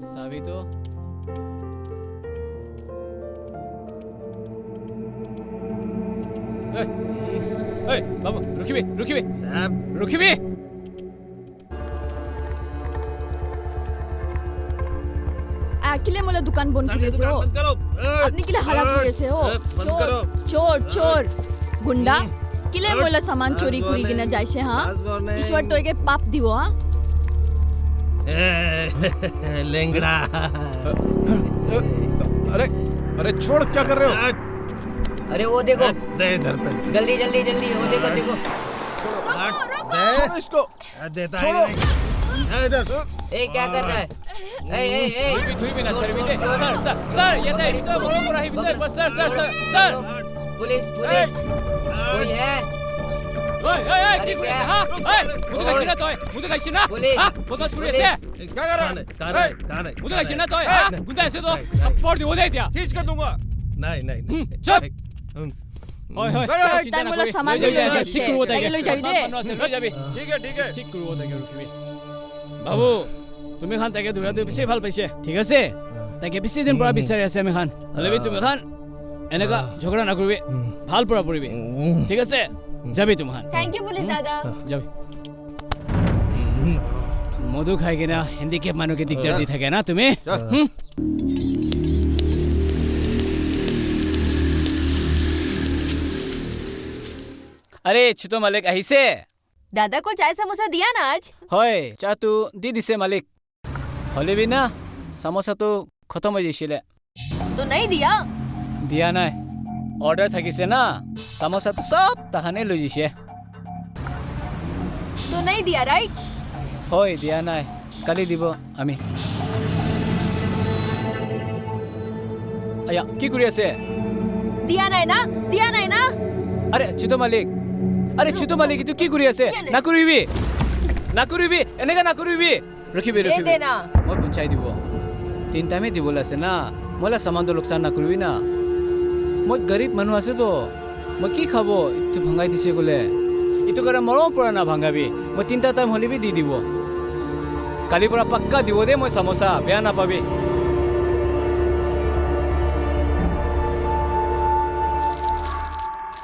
साबी तो ए बाबू रुकिबे साहब रुकिबे। आखिले मला दुकान बंद करेছে हो। আপনি কিলে হালাত করেছে हो? চোর গুন্ডা কিলে মোলা সামান চুরি করি কিনা যাইছে हां? ईश्वर তোকে পাপ দিব हां? लेंगड़ा। अरे छोड़, क्या कर रहे हो? अरे वो देखो, दे इधर पे। जल्दी वो देखो। छोड़ो इसको। देता छोड़ो। है इधर। ए क्या कर रहा है? थोड़ी भी ना सर ये तो बोलो पूरा ही बिचार बस सर पुलिस कोई है? ओए हां मुझे कैसे ना पुलिस बहुत मत करिए से क्या कर रहा है? मुझे कैसे ना तो हां गुंडा ऐसे तो थप्पड़ दे वो दे दिया खींच कर दूंगा। नहीं चुप। होय होय Sir, चिंता time नको मला करी. सामान लय घेऊन जावी, जायचंय. ठीक करू लगेच लय जावी दे. लय जावी ठीक है ठीक है ঠিক কৰিব তাকে ৰখিবি বাবু তুমি খান তাকে দৌৰাটো বেছি ভাল পাইছে ঠিক আছে তাকে বেছি দিন পৰা বিচাৰি আছে আমি খান হ'লে তুমি খান এনেকা ঝগড়া নকৰিবি ভাল পৰা পৰিবি ঠিক আছে যাবি তুমি খান थैंक यू पुलिस दादा যাবি মধু খাই কিনা হেন্ডিকেপ মানুহকে দিগদাৰ দি থাকে না তুমি আরে ছোট মালিক আহিছে दादा को चाय समोसा दिया ना आज হয় চাহটো দি দিছে মালিক হ'লে বি না চামোচাটো খতম হৈ গৈছিলে तो नहीं दिया দিয়া নাই অৰ্ডাৰ থাকিছে না চামোচাটো সব তাহানে লৈ গৈছে तो नहीं दिया राइट হয় দিয়া নাই কালি দিব আমি আয়া কি কৰি আছে दिया नहीं ना আরে ছোট মালিক আরে ছোট মালিক তুই কি কৰি আছে নাকৰিবি এনেকা নাকৰিবি ৰখিবি दे देना মই পঞ্চাই দিব তিনটামে দিবলৈ আছে না মোলা সামানটো লোকচান নকৰিবি না মই গৰীব মানুহ আছে তো মই কি খাব ইটো ভাঙাই দিছে গলে ইটো কাৰণে মৰম পৰা না ভাঙাবি মই তিনটা টাইম হলিবি দি দিব কালিৰ পৰা পাক্কা দিব দে মই চামোচা বেয়া নাপাবি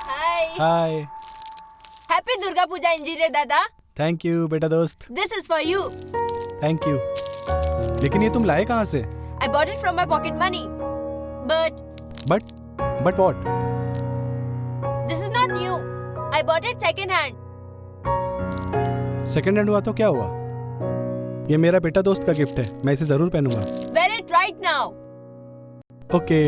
हाय hi happy Durga Puja engineer दादा थैंक यू बेटा दोस्त this is for you thank you लेकिन ये तुम लाए कहाँ से I bought it from my pocket money but but what this is not new I bought it second hand second hand हुआ तो क्या हुआ ये मेरा बेटा दोस्त का गिफ्ट है मैं इसे जरूर पहनूंगा wear it right now okay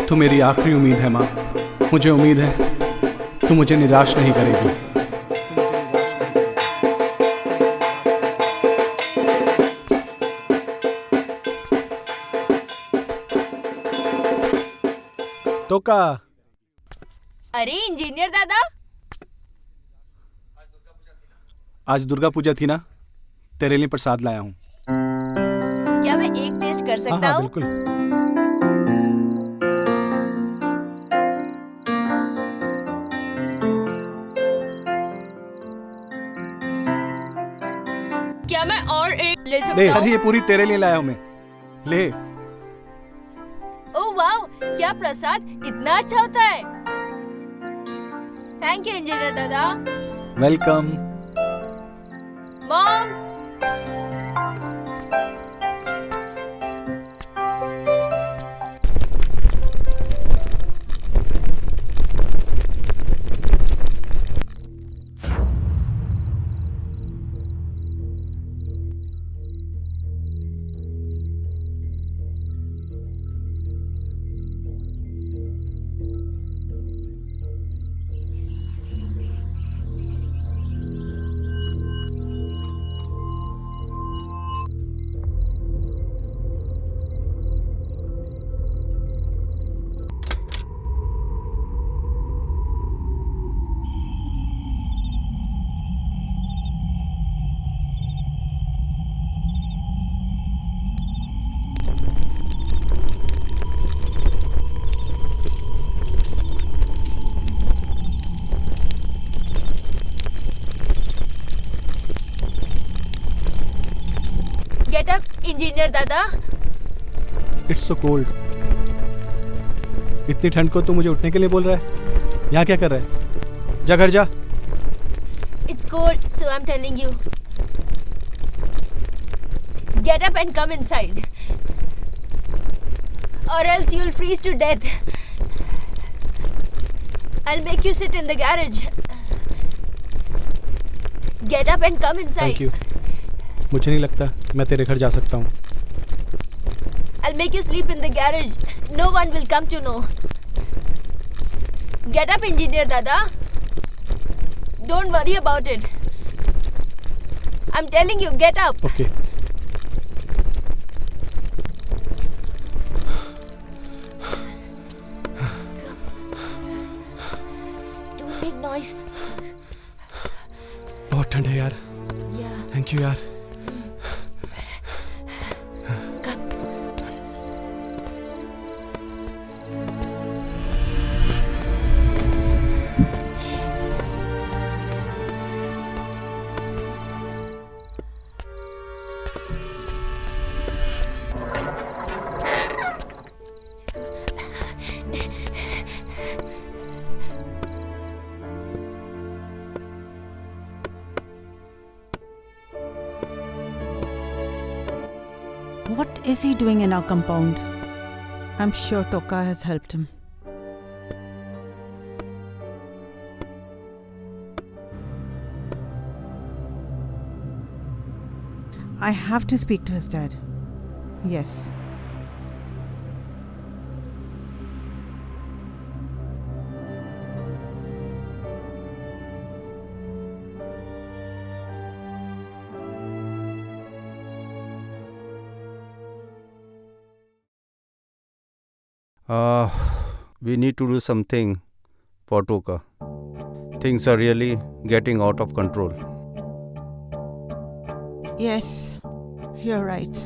तू मेरी आखिरी उम्मीद है माँ मुझे उम्मीद है तू मुझे निराश नहीं करेगी तो का अरे इंजीनियर दादा आज दुर्गा पूजा थी ना तेरे लिए प्रसाद लाया हूँ क्या मैं एक टेस्ट कर सकता हाँ हूँ बिल्कुल क्या मैं और एक ले ले सकता अरे हूँ ये पूरी तेरे लिए लाया हूँ मैं ले ओह वाओ क्या प्रसाद इतना अच्छा होता है थैंक यू इंजीनियर दादा welcome mom get up engineer दादा इट्स सो कोल्ड इतनी ठंड को तू मुझे उठने के लिए बोल रहा है यहाँ क्या कर रहा है जा घर जा It's cold, so I'm telling you. Get up and come inside. Or else you'll freeze to death. I'll make you sit in the garage. Get up and come inside. Thank you मुझे नहीं लगता मैं तेरे घर जा सकता हूँ I'll make you sleep in the garage. No one will come to know. Get up, engineer Dada. Don't worry about it. I'm telling you, get up. Okay Don't make noise. बहुत ठंड है यार Yeah. थैंक यू यार. What is he doing in our compound? I'm sure Toka has helped him. I have to speak to his dad. Yes. We need to do something for Toka. Things are really getting out of control. Yes, you're right.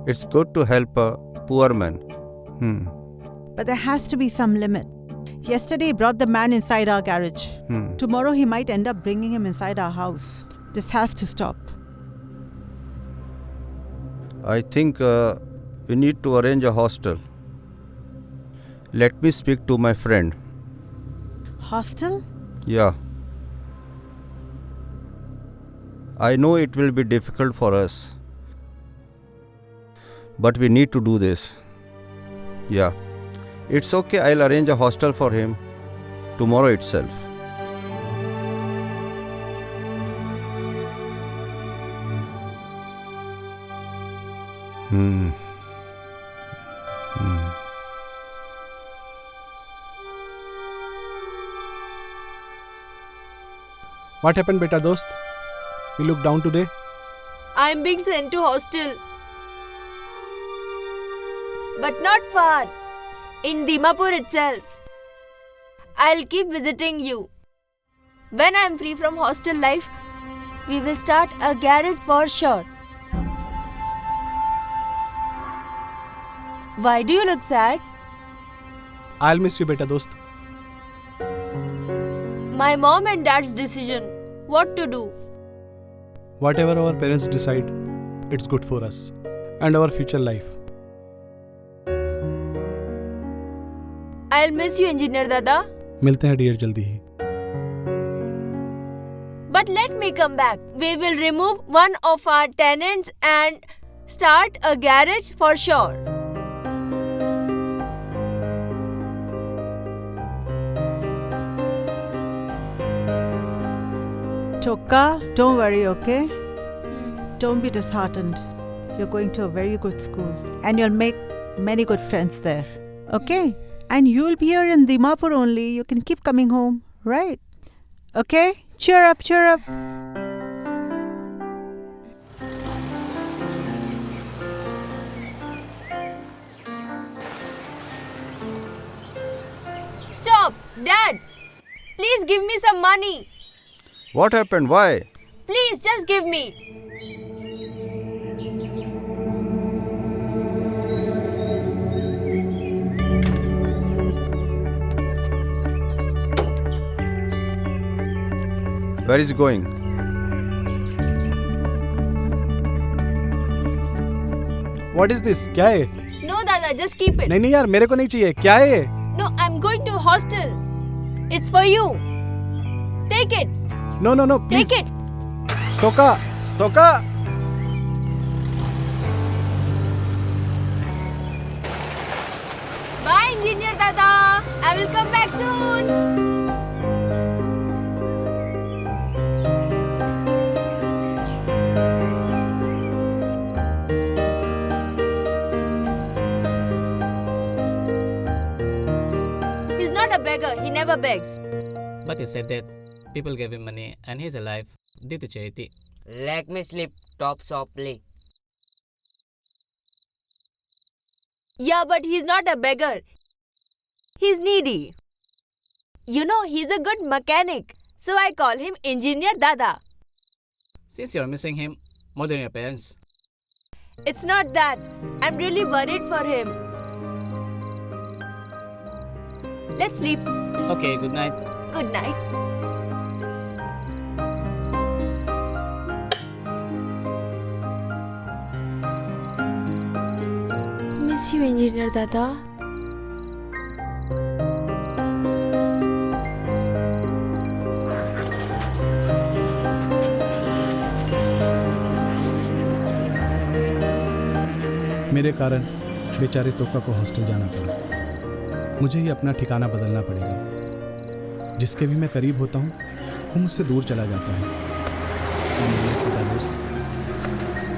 It's good to help a poor man. But there has to be some limit. Yesterday he brought the man inside our garage. Tomorrow he might end up bringing him inside our house. This has to stop. I think we need to arrange a hostel. Let me speak to my friend. Hostel? Yeah. I know it will be difficult for us, but we need to do this. Yeah. It's okay, I'll arrange a hostel for him tomorrow itself. What happened, beta dost? You look down today? I'm being sent to hostel. But not far. In Dimapur itself. I'll keep visiting you. When I'm free from hostel life, we will start a garage for sure. Why do you look sad? I'll miss you, beta dost. My mom and dad's decision. What to do? Whatever our parents decide, it's good for us and our future life. I'll miss you, Engineer Dada. मिलते हैं डियर जल्दी ही. But let me come back. We will remove one of our tenants and start a garage for sure. Toka, don't worry, okay? Don't be disheartened. You're going to a very good school and you'll make many good friends there, okay? And you'll be here in Dimapur only. You can keep coming home, right? Okay? Cheer up, cheer up. Stop! Dad! Please give me some money. What happened? Why? Please, just give me. Where is he going? What is this? क्या है? No, Dada, just keep it. नहीं नहीं यार, मेरे को नहीं चाहिए. क्या है ये? No, I'm going to hostel. It's for you. Take it. No, no, no, please. Take it. Toka, Toka. Bye, Engineer Dada. I will come back soon. He's not a beggar. He never begs. But he said that people gave him money and he's alive due to charity. Let me sleep. Talk softly. Yeah, but he's not a beggar. He's needy. You know, he's a good mechanic. So I call him Engineer Dada. since you're missing him more than your parents. It's not that. I'm really worried for him. Let's sleep. Okay, good night. Good night. Miss you, Engineer Dada. मेरे कारण बेचारे तोका को हॉस्टल जाना पड़ा। मुझे ही अपना ठिकाना बदलना पड़ेगा। जिसके भी मैं करीब होता हूँ वो मुझसे दूर चला जाता है। मेरे खुदा दोस्त,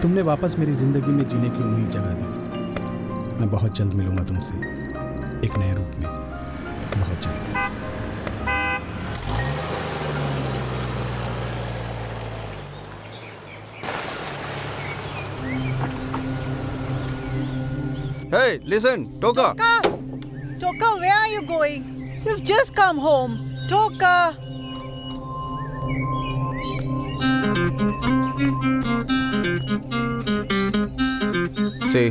तुमने वापस मेरी ज़िंदगी में जीने की उम्मीद जगा दी। मैं बहुत जल्द मिलूंगा तुमसे, एक नए रूप में, बहुत जल्द। Hey, listen, Toka. Toka, where are you going? You've just come home. Toka. See.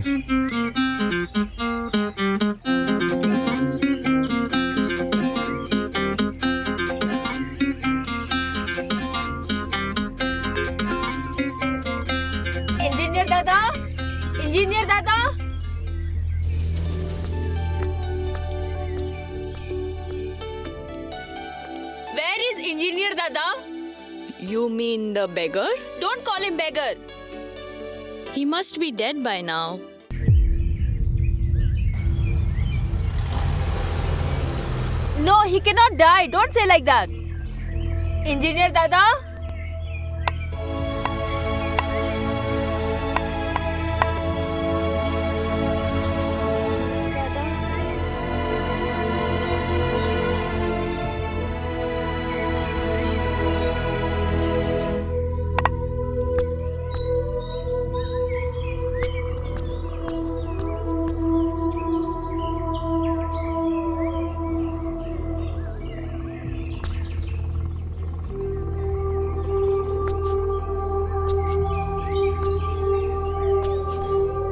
Engineer Dada. Engineer Dada. Where is Engineer Dada? You mean the beggar? Don't call him beggar. He must be dead by now. No, he cannot die. Don't say like that. Engineer Dada?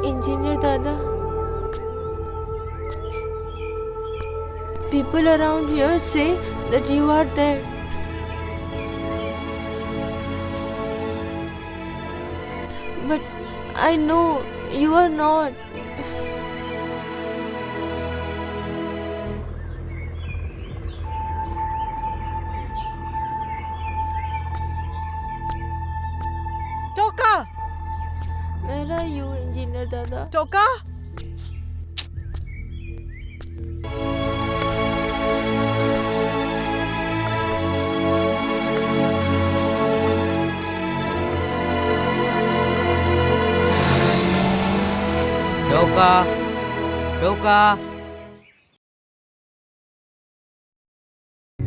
Engineer Dada, people around here say that you are dead. But I know you are not. Toka. Where are you, Engineer Dada? Toka. Toka. Toka.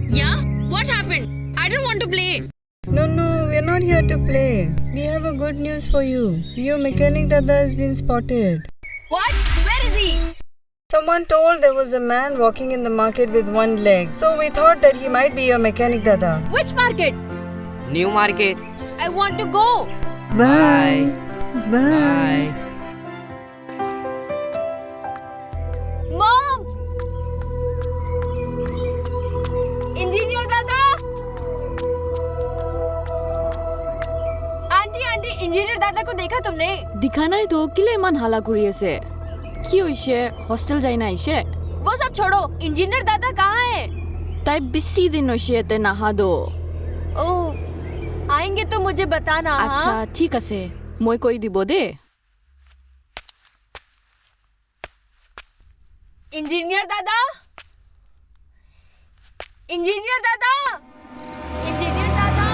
Yeah? What happened? I don't want to play. No, we're not here to play. We have a good news for you. Your mechanic Dada has been spotted. What? Where is he? Someone told there was a man walking in the market with one leg. So we thought that he might be your mechanic Dada. Which market? New market. I want to go. Bye. Bye. Mom! Engineer Dada! Aunty engineer दादा को देखा तुमने? दिखा নাই তো কিলে ইমান হালা কৰি আছে কি হইছে হোস্টেল যাই না আইছে वो सब छोड़ो इंजीनियर दादा कहाँ है? তাই বেশি দিন হইছে তে নাহা দো ओह आएंगे तो मुझे बताना আচ্ছা हाँ? ঠিক আছে মই কৈ দিব দে इंजीनियर दादा इंजीनियर दादा इंजीनियर दादा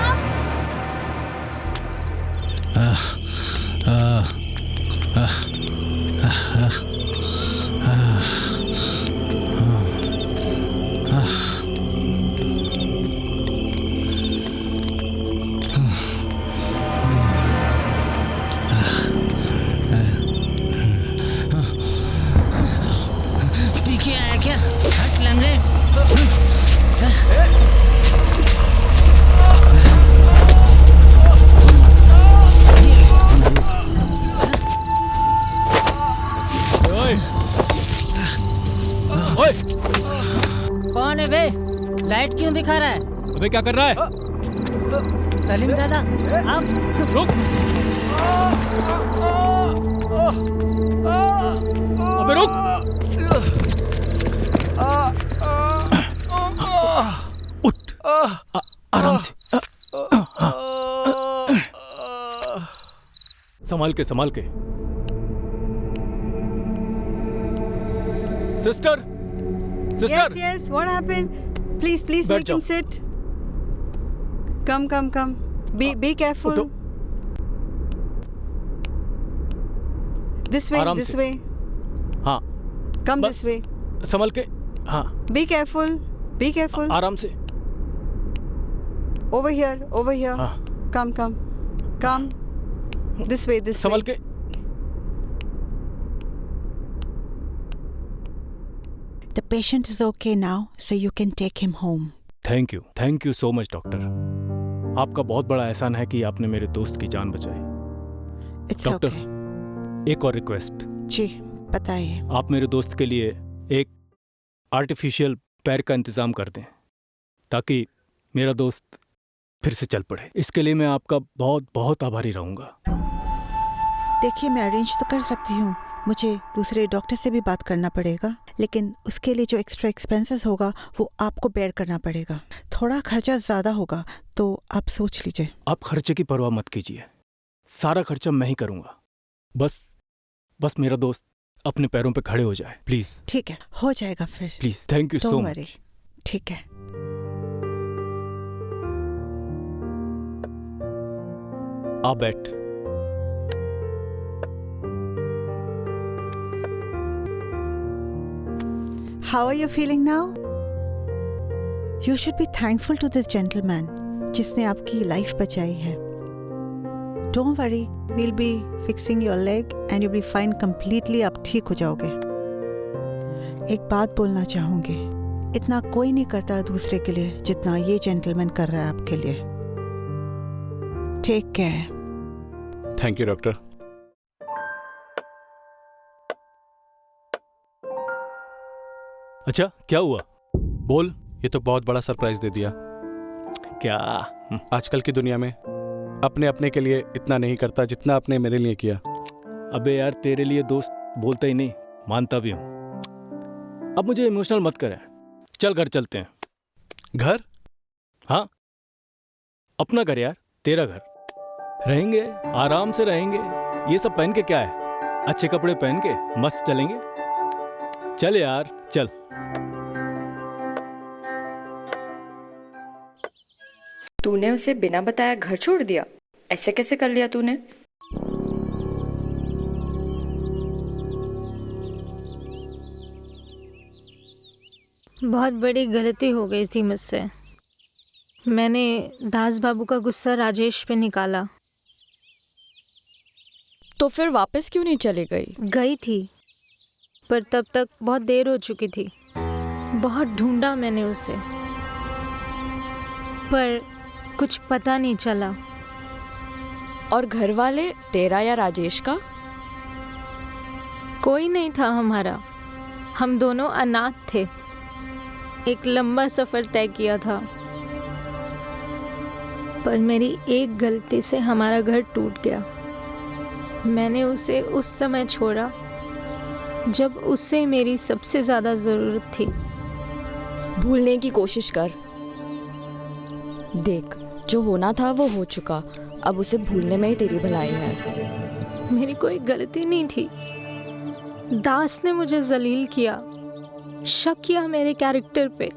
पीछे आया क्या हट लंगड़े क्यों दिखा रहा है? अबे क्या कर रहा है? सलीम दादा आप रुक। अबे रुक। उठ। आराम से। संभाल के संभाल के। Sister sister. Yes, yes. What happened? Please, please बैठ make him sit. Come. Be careful. This way, आराम this से। way. हाँ Come बस this way. संभल के। हाँ Be careful. Be careful. आराम से। Over here. हाँ Come. This way. संभल के। The patient is okay now, so you can take him home. Thank you so much doctor. आपका बहुत बड़ा एहसान है कि आपने मेरे दोस्त की जान बचाई। It's doctor okay. एक और रिक्वेस्ट। जी बताइए। आप मेरे दोस्त के लिए एक आर्टिफिशियल पैर का इंतजाम कर दें ताकि मेरा दोस्त फिर से चल पड़े। इसके लिए मैं आपका बहुत बहुत आभारी रहूँगा। देखिए मैं अरेंज तो कर सकती हूँ, मुझे दूसरे डॉक्टर से भी बात करना पड़ेगा, लेकिन उसके लिए जो एक्स्ट्रा एक्सपेंसेस होगा वो आपको बेयर करना पड़ेगा। थोड़ा खर्चा ज़्यादा होगा तो आप सोच लीजिए। आप खर्चे की परवाह मत कीजिए, सारा खर्चा मैं ही करूँगा। बस मेरा दोस्त अपने पैरों पे खड़े हो जाए, प्लीज़। ठीक है, हो जाएगा फिर। Please, thank you so much. ठीक है। आप बैठ। How are you feeling now? You should be thankful to this gentleman जिसने आपकी लाइफ बचाई है। Don't worry, we'll be fixing your leg and you'll be fine completely। आप ठीक हो जाओगे। एक बात बोलना चाहूँगी, इतना कोई नहीं करता दूसरे के लिए जितना ये जेंटलमैन कर रहा है आपके लिए। Take care। Thank you doctor. अच्छा क्या हुआ? बोल। ये तो बहुत बड़ा सरप्राइज दे दिया। क्या? आजकल की दुनिया में अपने अपने के लिए इतना नहीं करता जितना आपने मेरे लिए किया। अबे यार, तेरे लिए दोस्त बोलता ही नहीं, मानता भी हूँ। अब मुझे इमोशनल मत कर, चल घर चलते हैं। घर? हाँ, अपना घर यार, तेरा घर। रहेंगे, आराम से रहेंगे। ये सब पहन के क्या है, अच्छे कपड़े पहन के मस्त चलेंगे। चल यार चल। तूने उसे बिना बताया घर छोड़ दिया? ऐसे कैसे कर लिया तूने? बहुत बड़ी गलती हो गई थी मुझसे। मैंने दास बाबू का गुस्सा राजेश पे निकाला। तो फिर वापस क्यों नहीं चली गई? गई थी, पर तब तक बहुत देर हो चुकी थी। बहुत ढूंढा मैंने उसे, पर कुछ पता नहीं चला। और घर वाले, तेरा या राजेश का? कोई नहीं था हमारा, हम दोनों अनाथ थे। एक लंबा सफर तय किया था, पर मेरी एक गलती से हमारा घर टूट गया। मैंने उसे उस समय छोड़ा जब उससे मेरी सबसे ज्यादा जरूरत थी। भूलने की कोशिश कर। देख, जो होना था वो हो चुका, अब उसे भूलने में ही तेरी भलाई है। मेरी कोई गलती नहीं थी। दास ने मुझे जलील किया, शक किया मेरे कैरेक्टर पे,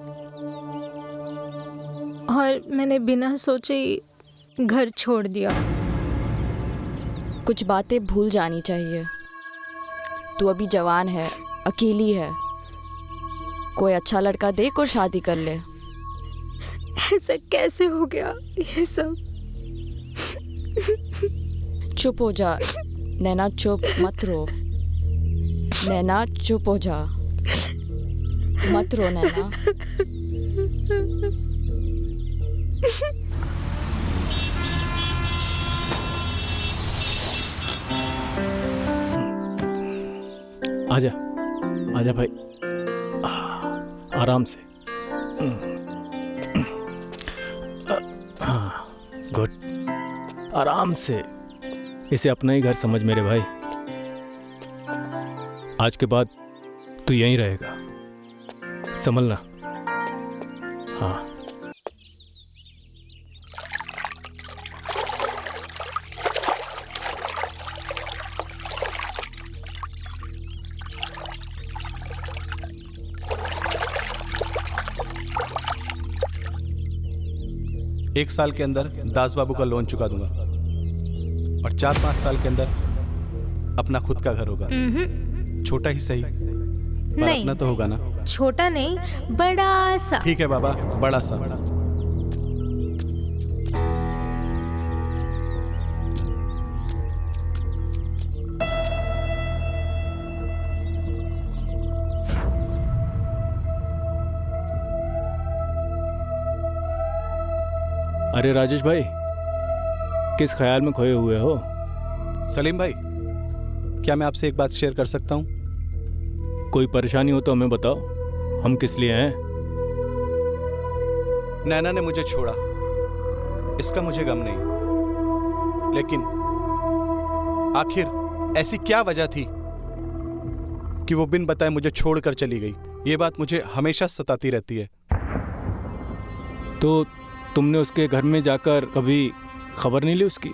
और मैंने बिना सोचे ही घर छोड़ दिया। कुछ बातें भूल जानी चाहिए। तू अभी जवान है, अकेली है। कोई अच्छा लड़का देख और शादी कर ले। ऐसा कैसे हो गया ये सब? चुप हो जा नैना, चुप मत रो। नैना चुप हो जा, मत रो नैना। आजा आजा भाई, आराम से। हाँ गुड, आराम से। इसे अपना ही घर समझ मेरे भाई। आज के बाद तू यहीं रहेगा, संभलना। हाँ। एक साल के अंदर दास बाबू का लोन चुका दूंगा और 4-5 साल के अंदर अपना खुद का घर होगा। छोटा ही सही, पर नहीं। अपना तो होगा ना। छोटा नहीं, बड़ा सा। ठीक है बाबा, बड़ा सा। अरे राजेश भाई, किस ख्याल में खोए हुए हो? सलीम भाई, क्या मैं आपसे एक बात शेयर कर सकता हूँ? कोई परेशानी हो तो हमें बताओ, हम किस लिए हैं। नैना ने मुझे छोड़ा, इसका मुझे गम नहीं, लेकिन आखिर ऐसी क्या वजह थी कि वो बिन बताए मुझे छोड़कर चली गई? ये बात मुझे हमेशा सताती रहती है। तो तुमने उसके घर में जाकर कभी खबर नहीं ली उसकी?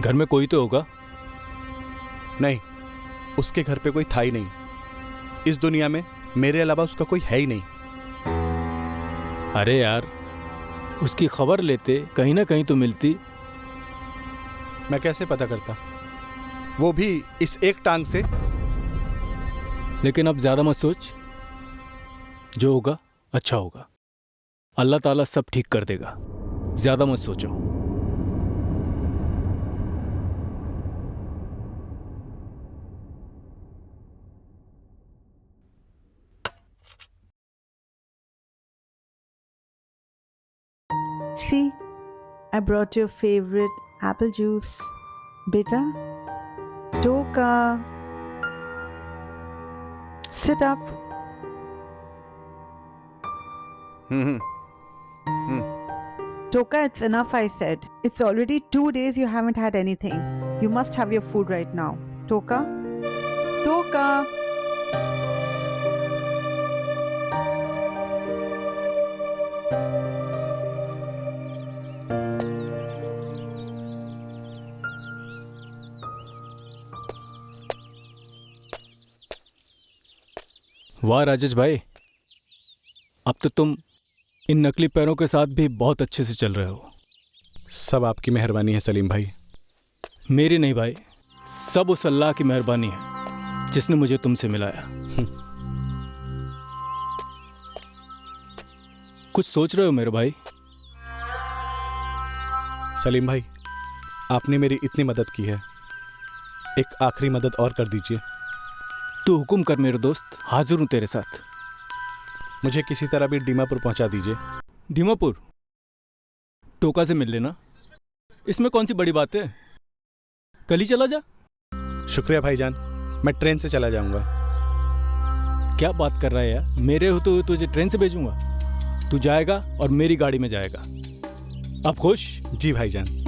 घर में कोई तो होगा। नहीं, उसके घर पे कोई था ही नहीं। इस दुनिया में मेरे अलावा उसका कोई है ही नहीं। अरे यार, उसकी खबर लेते, कहीं ना कहीं तो मिलती। मैं कैसे पता करता, वो भी इस एक टांग से? लेकिन अब ज्यादा मत सोच, जो होगा अच्छा होगा। अल्लाह ताला सब ठीक कर देगा, ज्यादा मत सोचो। See, I brought your favorite apple juice. Beta, Toka, sit up. Toka, it's enough, I said. It's already 2 days you haven't had anything. You must have your food right now. Toka? Toka! वाह राजेश भाई, अब तो तुम इन नकली पैरों के साथ भी बहुत अच्छे से चल रहे हो। सब आपकी मेहरबानी है सलीम भाई। मेरी नहीं भाई, सब उस अल्लाह की मेहरबानी है जिसने मुझे तुमसे मिलाया। कुछ सोच रहे हो मेरे भाई? सलीम भाई, आपने मेरी इतनी मदद की है, एक आखिरी मदद और कर दीजिए। तू हुक्म कर मेरे दोस्त, हाजिर हूं तेरे साथ। मुझे किसी तरह भी दीमापुर पहुंचा दीजिए। दीमापुर? टोका से मिल लेना, इसमें कौन सी बड़ी बात है, कल ही चला जा। शुक्रिया भाईजान, मैं ट्रेन से चला जाऊंगा। क्या बात कर रहा है यार, मेरे हो तो तुझे ट्रेन से भेजूंगा। तू जाएगा और मेरी गाड़ी में जाएगा। अब खुश? जी भाईजान।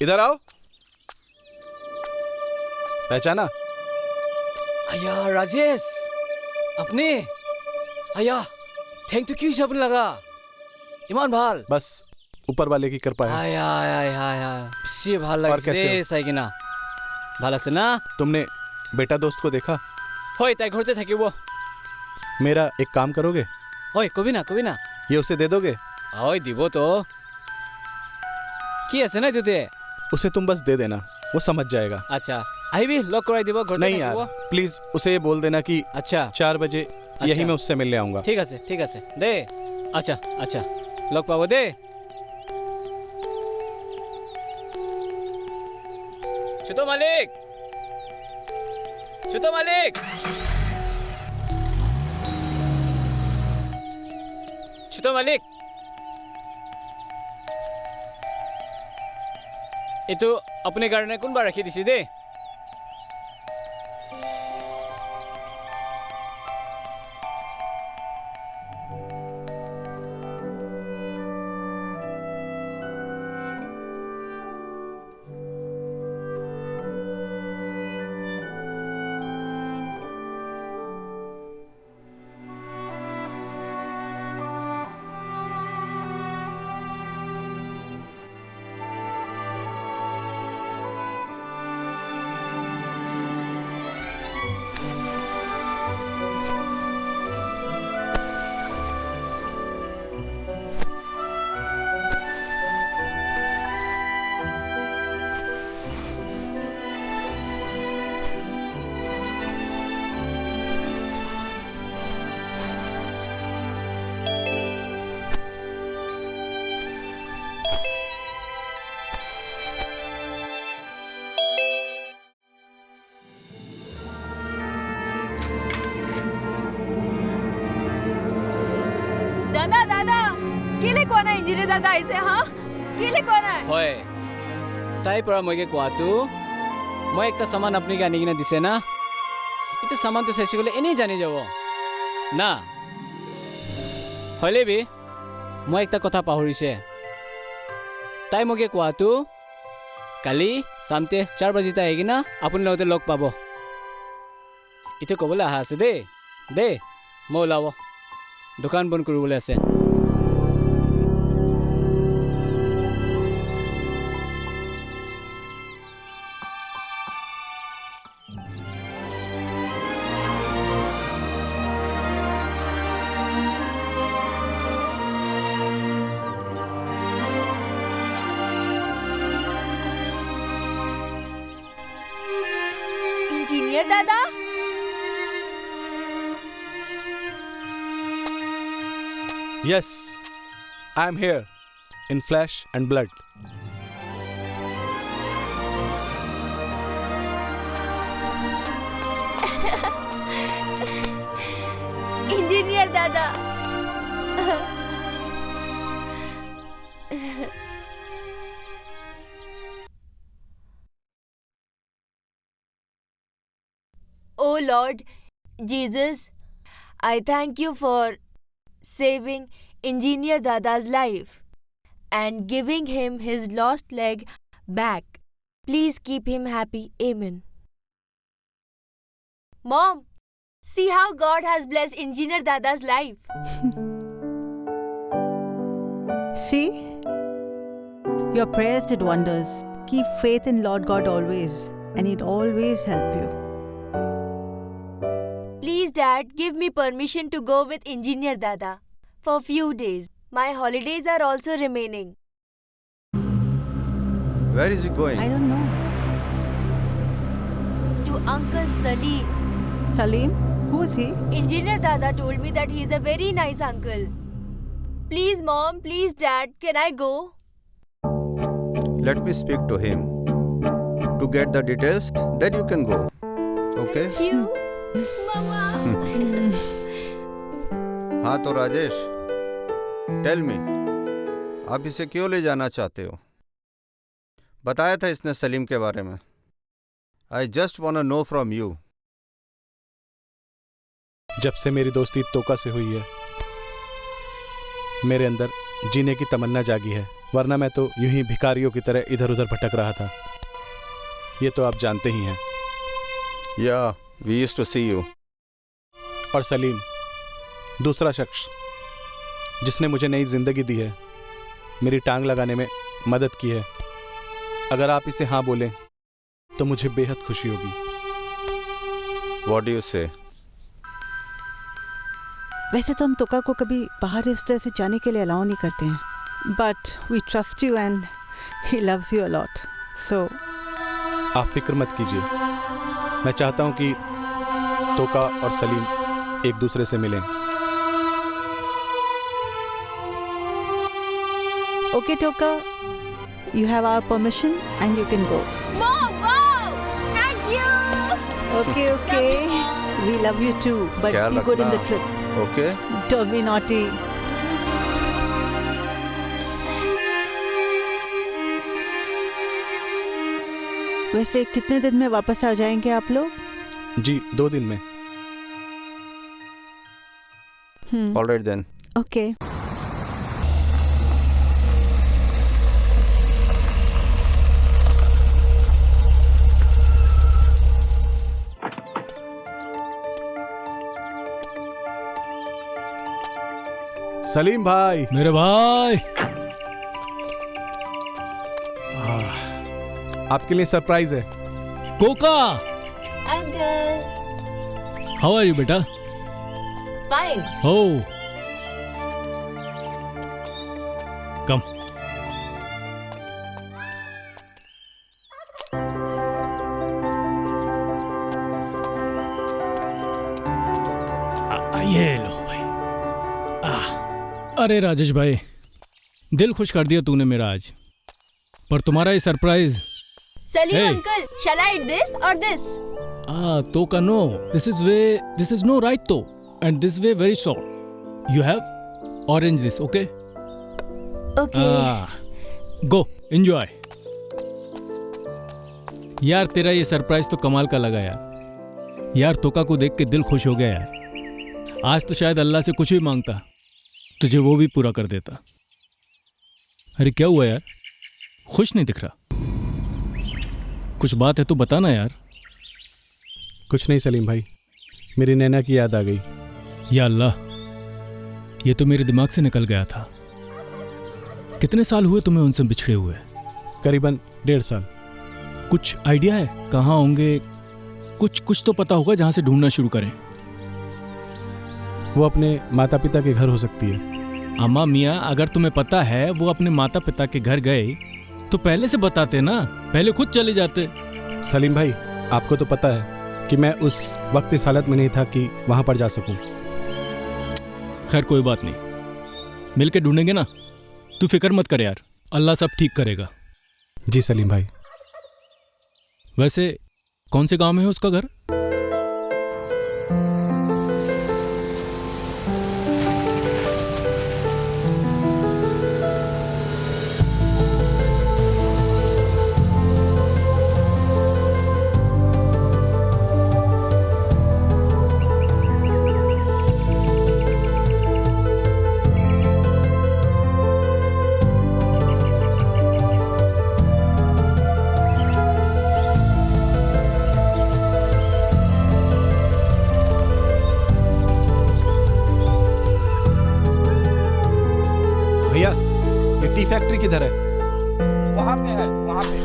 इधर आओ। पहचाना? अया राजेश, अपने अया थैंक यू क्यों शब्द लगा इमान भाल। बस ऊपर वाले की कृपा है। आया आया आया आया पिछे भाल लग और कैसे हो? सही कि ना भाला से ना। तुमने बेटा दोस्त को देखा? होय ताई घरते थकी वो। मेरा एक काम करोगे? होय कभी ना ये उसे दे दोगे? होय दिबो तो की ऐसे ना देते। उसे तुम बस दे देना, वो समझ जाएगा। अच्छा आई भी लॉक कराई देबो घर। नहीं यार, प्लीज उसे ये बोल देना कि अच्छा 4 बजे यही मैं उससे मिलने आऊंगा। ठीक है दे। अच्छा लॉक पावो दे। छुतो मालिक तो मालिक इतो अपने गाड़ी कोनबा रखी दिसी दे इंजीनियर दादा ऐसे हाँ किले कौन है होय ताई परा मगे कोआतु मैं एक सामान अपनी गानी की ना दिसे ना इते सामान तो सैसी कोले इन्हीं जानी जाओ ना होले भी मैं एक कथा पाहुरी से ताई मगे कोआतु काली शामते 4 बजे ता आएगी ना अपन लोग लोग पाबो इते को बोला हाँ से दे मैं लावो दुकान बंद करू बोले से इंजीनियर दादा Yes, I am here in flesh and blood. Engineer दादा Oh Lord Jesus, I thank you for saving Engineer Dada's life and giving him his lost leg back. Please keep him happy. Amen. Mom, see how God has blessed Engineer Dada's life. See? Your prayers did wonders. Keep faith in Lord God always, and He'll always help you. Please, Dad, give me permission to go with Engineer Dada for a few days. My holidays are also remaining. Where is he going? I don't know. To Uncle Salim. Salim? Who is he? Engineer Dada told me that he is a very nice uncle. Please, Mom, please, Dad, can I go? Let me speak to him. To get the details, then you can go. Okay? You? Mama. हाँ तो राजेश, टेल मी, आप इसे क्यों ले जाना चाहते हो? बताया था इसने सलीम के बारे में. I just wanna know from you. जब से मेरी दोस्ती तोका से हुई है, मेरे अंदर जीने की तमन्ना जागी है, वरना मैं तो यूं ही भिखारियों की तरह इधर उधर भटक रहा था. ये तो आप जानते ही हैं. Yeah, we used to see you. और सलीम, दूसरा शख्स जिसने मुझे नई जिंदगी दी है, मेरी टांग लगाने में मदद की है. अगर आप इसे हाँ बोलें तो मुझे बेहद खुशी होगी. What do you say? वैसे तो हम तोका को कभी बाहर इस तरह से जाने के लिए अलाउ नहीं करते हैं. But we trust you and he loves you a lot. So आप फिक्र मत कीजिए. मैं चाहता हूं कि तोका और सलीम एक दूसरे से मिलें. Okay, Toka, you have our permission and you can go. Mom, wow! Thank you! Okay, okay. We love you too, but ख्याल be good in the रखना. trip. Okay? Don't be naughty. वैसे कितने दिन में वापस आ जाएंगे आप लोग? जी 2 दिन में। Alright then. ओके। सलीम भाई, मेरे भाई, आपके लिए सरप्राइज है। कोका, अंकल। हाउ आर यू बेटा? फाइन। हो, कम। ये लो भाई। अरे राजेश भाई, दिल खुश कर दिया तूने मेरा आज। पर तुम्हारा ये surprise. Salim uncle, shall I eat this or this? तो का no, this is no right तो, and this way very short. You have orange this, okay? Okay. Go, enjoy. यार तेरा ये सरप्राइज तो कमाल का लगा यार। यार तोका को देख के दिल खुश हो गया यार। आज तो शायद अल्लाह से कुछ भी मांगता, तुझे वो भी पूरा कर देता। अरे क्या हुआ यार, खुश नहीं दिख रहा? कुछ बात है तो बताना यार। कुछ नहीं सलीम भाई, मेरी नैना की याद आ गई। या अल्लाह, ये तो मेरे दिमाग से निकल गया था। कितने साल हुए तुम्हें उनसे बिछड़े हुए? करीबन 1.5 साल। कुछ आइडिया है कहाँ होंगे? कुछ तो पता होगा जहाँ से ढूंढना शुरू करें। वो अपने माता पिता के घर हो सकती है। अम्मा मियाँ, अगर तुम्हें पता है वो अपने माता पिता के घर गए तो पहले से बताते ना, पहले खुद चले जाते। सलीम भाई, आपको तो पता है कि मैं उस वक्त इस हालत में नहीं था कि वहां पर जा सकूं। खैर कोई बात नहीं, मिलके ढूंढेंगे ना। तू फिक्र मत कर यार, अल्लाह सब ठीक करेगा। जी सलीम भाई। वैसे कौन से गांव में है उसका घर? भैया, ये टी फैक्ट्री किधर है? वहाँ पे है, वहाँ पे।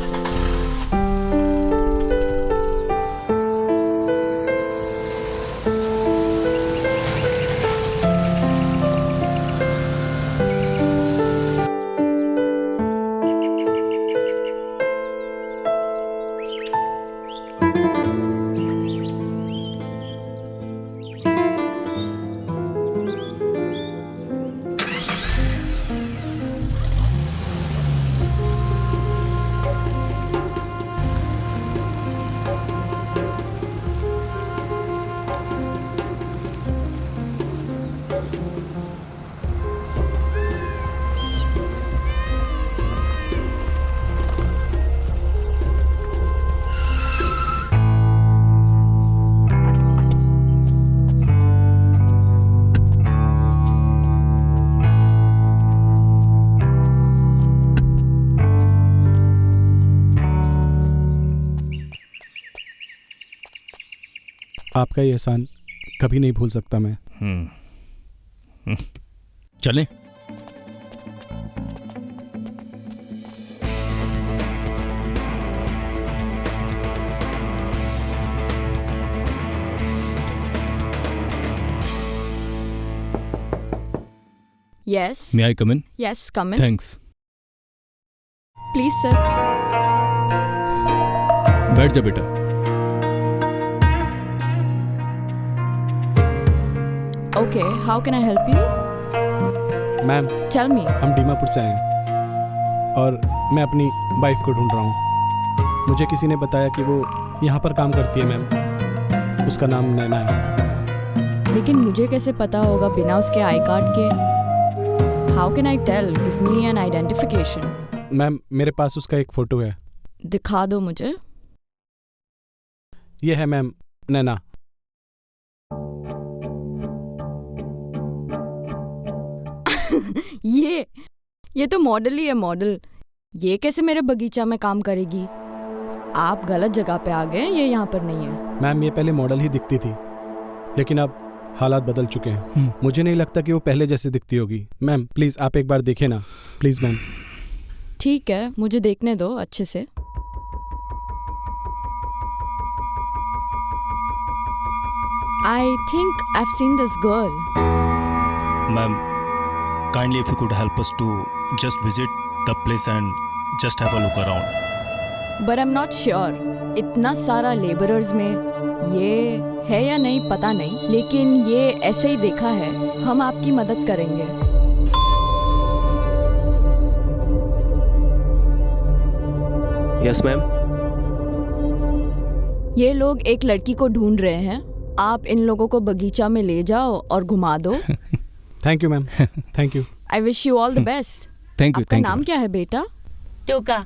आपका ये एहसान कभी नहीं भूल सकता मैं। चलें? Yes. May I come in? Yes, come in. Thanks. Please, sir. बैठ जा बेटा। Okay, how can I help you? Ma'am, Tell me. हम दीमापुर से आए हैं और मैं अपनी वाइफ को ढूंढ रहा हूँ। मुझे किसी ने बताया कि वो यहाँ पर काम करती है मैम। उसका नाम नैना है। लेकिन मुझे कैसे पता होगा बिना उसके आई कार्ड के? How can I tell? Give me an identification. Ma'am, मेरे पास उसका एक फ़ोटो है। दिखा दो मुझे। ये है मैम नैना। ये तो मॉडल ही है, मॉडल। ये कैसे मेरे बगीचा में काम करेगी? आप गलत जगह पे आ गए, ये यहाँ पर नहीं है। मैम ये पहले मॉडल ही दिखती थी, लेकिन अब हालात बदल चुके हैं। मुझे नहीं लगता कि वो पहले जैसे दिखती होगी। मैम प्लीज आप एक बार देखें ना, प्लीज मैम। ठीक है, मुझे देखने दो अच्छे से। I think I've seen this girl. Ma'am, kindly if you could help us to just visit the place and just have a look around. But I'm not sure. इतना सारा लेबरर्स में ये है या नहीं पता नहीं, लेकिन ये ऐसे ही देखा है। हम आपकी मदद करेंगे। Yes, ma'am. ये लोग एक लड़की को ढूंढ रहे हैं। आप इन लोगों को बगीचा में ले जाओ और घुमा दो। Thank you ma'am, thank you. I wish you all the best. Thank you. आपका नाम क्या है बेटा? टोका।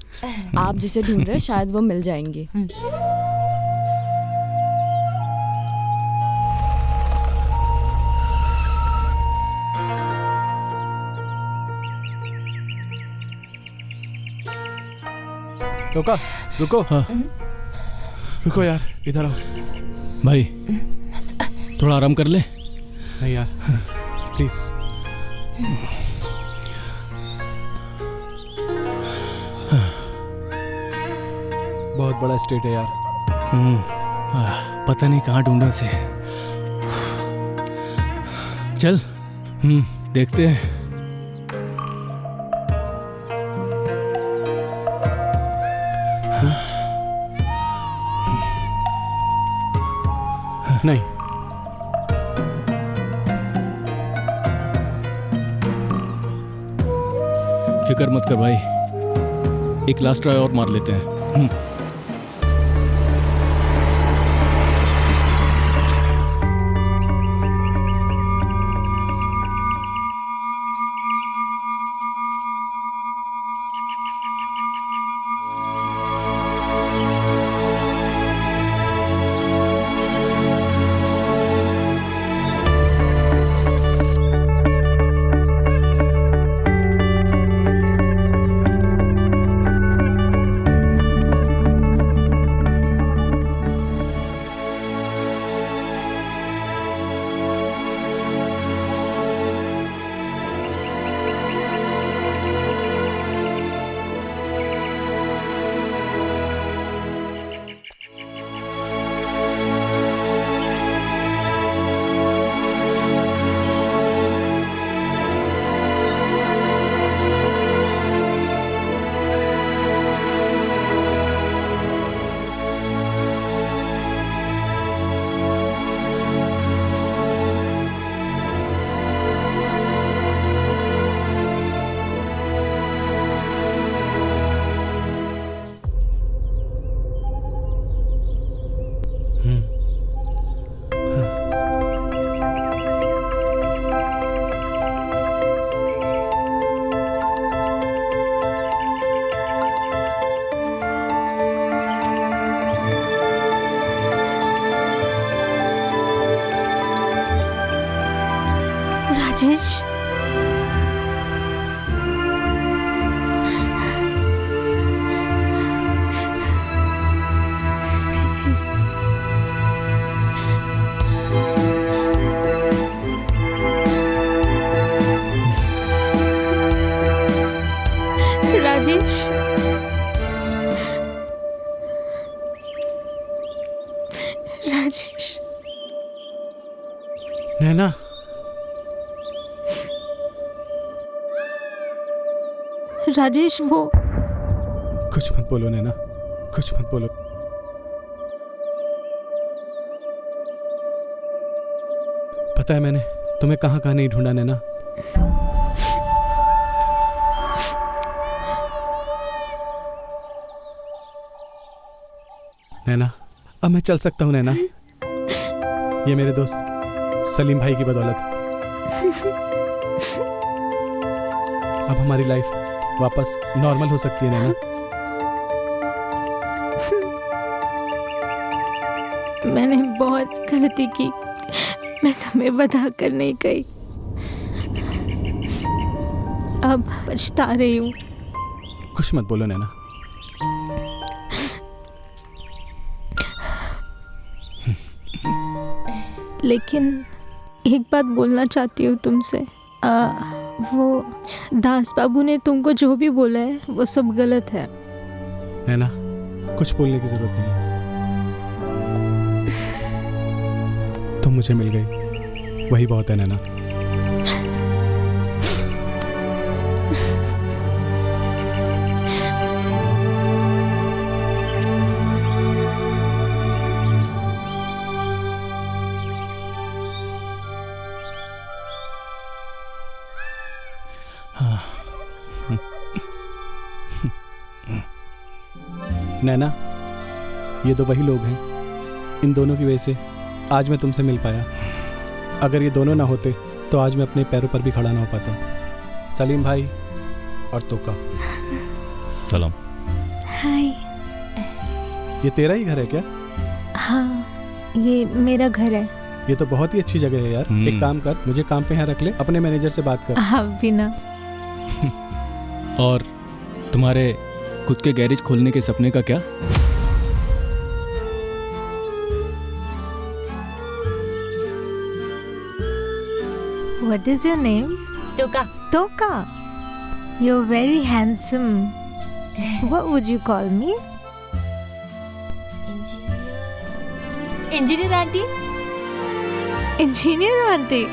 आप जिसे ढूंढ रहे हैं शायद वो मिल जाएंगे। टोका रुको। हाँ। रुको यार, इधर आओ। भाई थोड़ा आराम कर ले। नहीं यार, प्लीज। बहुत बड़ा स्टेट है यार। पता नहीं कहाँ ढूंढा उसे। चल देखते हैं। नहीं, फिक्र मत कर भाई, एक लास्ट ट्राई और मार लेते हैं। राजेश, राजेश, राजेश। नैना, राजेश वो कुछ मत बोलो नैना, कुछ मत बोलो। पता है मैंने तुम्हें कहाँ कहाँ नहीं ढूंढा नैना। नैना अब मैं चल सकता हूँ नैना, ये मेरे दोस्त सलीम भाई की बदौलत। अब हमारी लाइफ वापस नॉर्मल हो सकती है नैना। मैंने बहुत गलती की। मैं तुम्हें बता कर नहीं गई। अब पछता रही हूँ। कुछ मत बोलो नैना। लेकिन एक बात बोलना चाहती हूँ तुमसे। वो दास बाबू ने तुमको जो भी बोला है वो सब गलत है। नैना, कुछ बोलने की जरूरत नहीं है। तुम मुझे मिल गई, वही बहुत है नैना। नैना, ये तो वही लोग हैं। इन दोनों की वजह से आज मैं तुमसे मिल पाया। अगर ये दोनों ना होते तो आज मैं अपने पैरों पर भी खड़ा ना हो पाता। सलीम भाई और तोका। सलाम। हाय। ये तेरा ही घर है क्या? हाँ, ये मेरा घर है। ये तो बहुत ही अच्छी जगह है यार। एक काम कर, मुझे काम पे यहाँ रख ले, अपने मैनेजर से बात कर। हाँ बिना। और तुम्हारे खुद के गैरेज खोलने के सपने का क्या? What is your name? Toka. Toka. You're very handsome. What would you call me? Engineer auntie. Engineer auntie.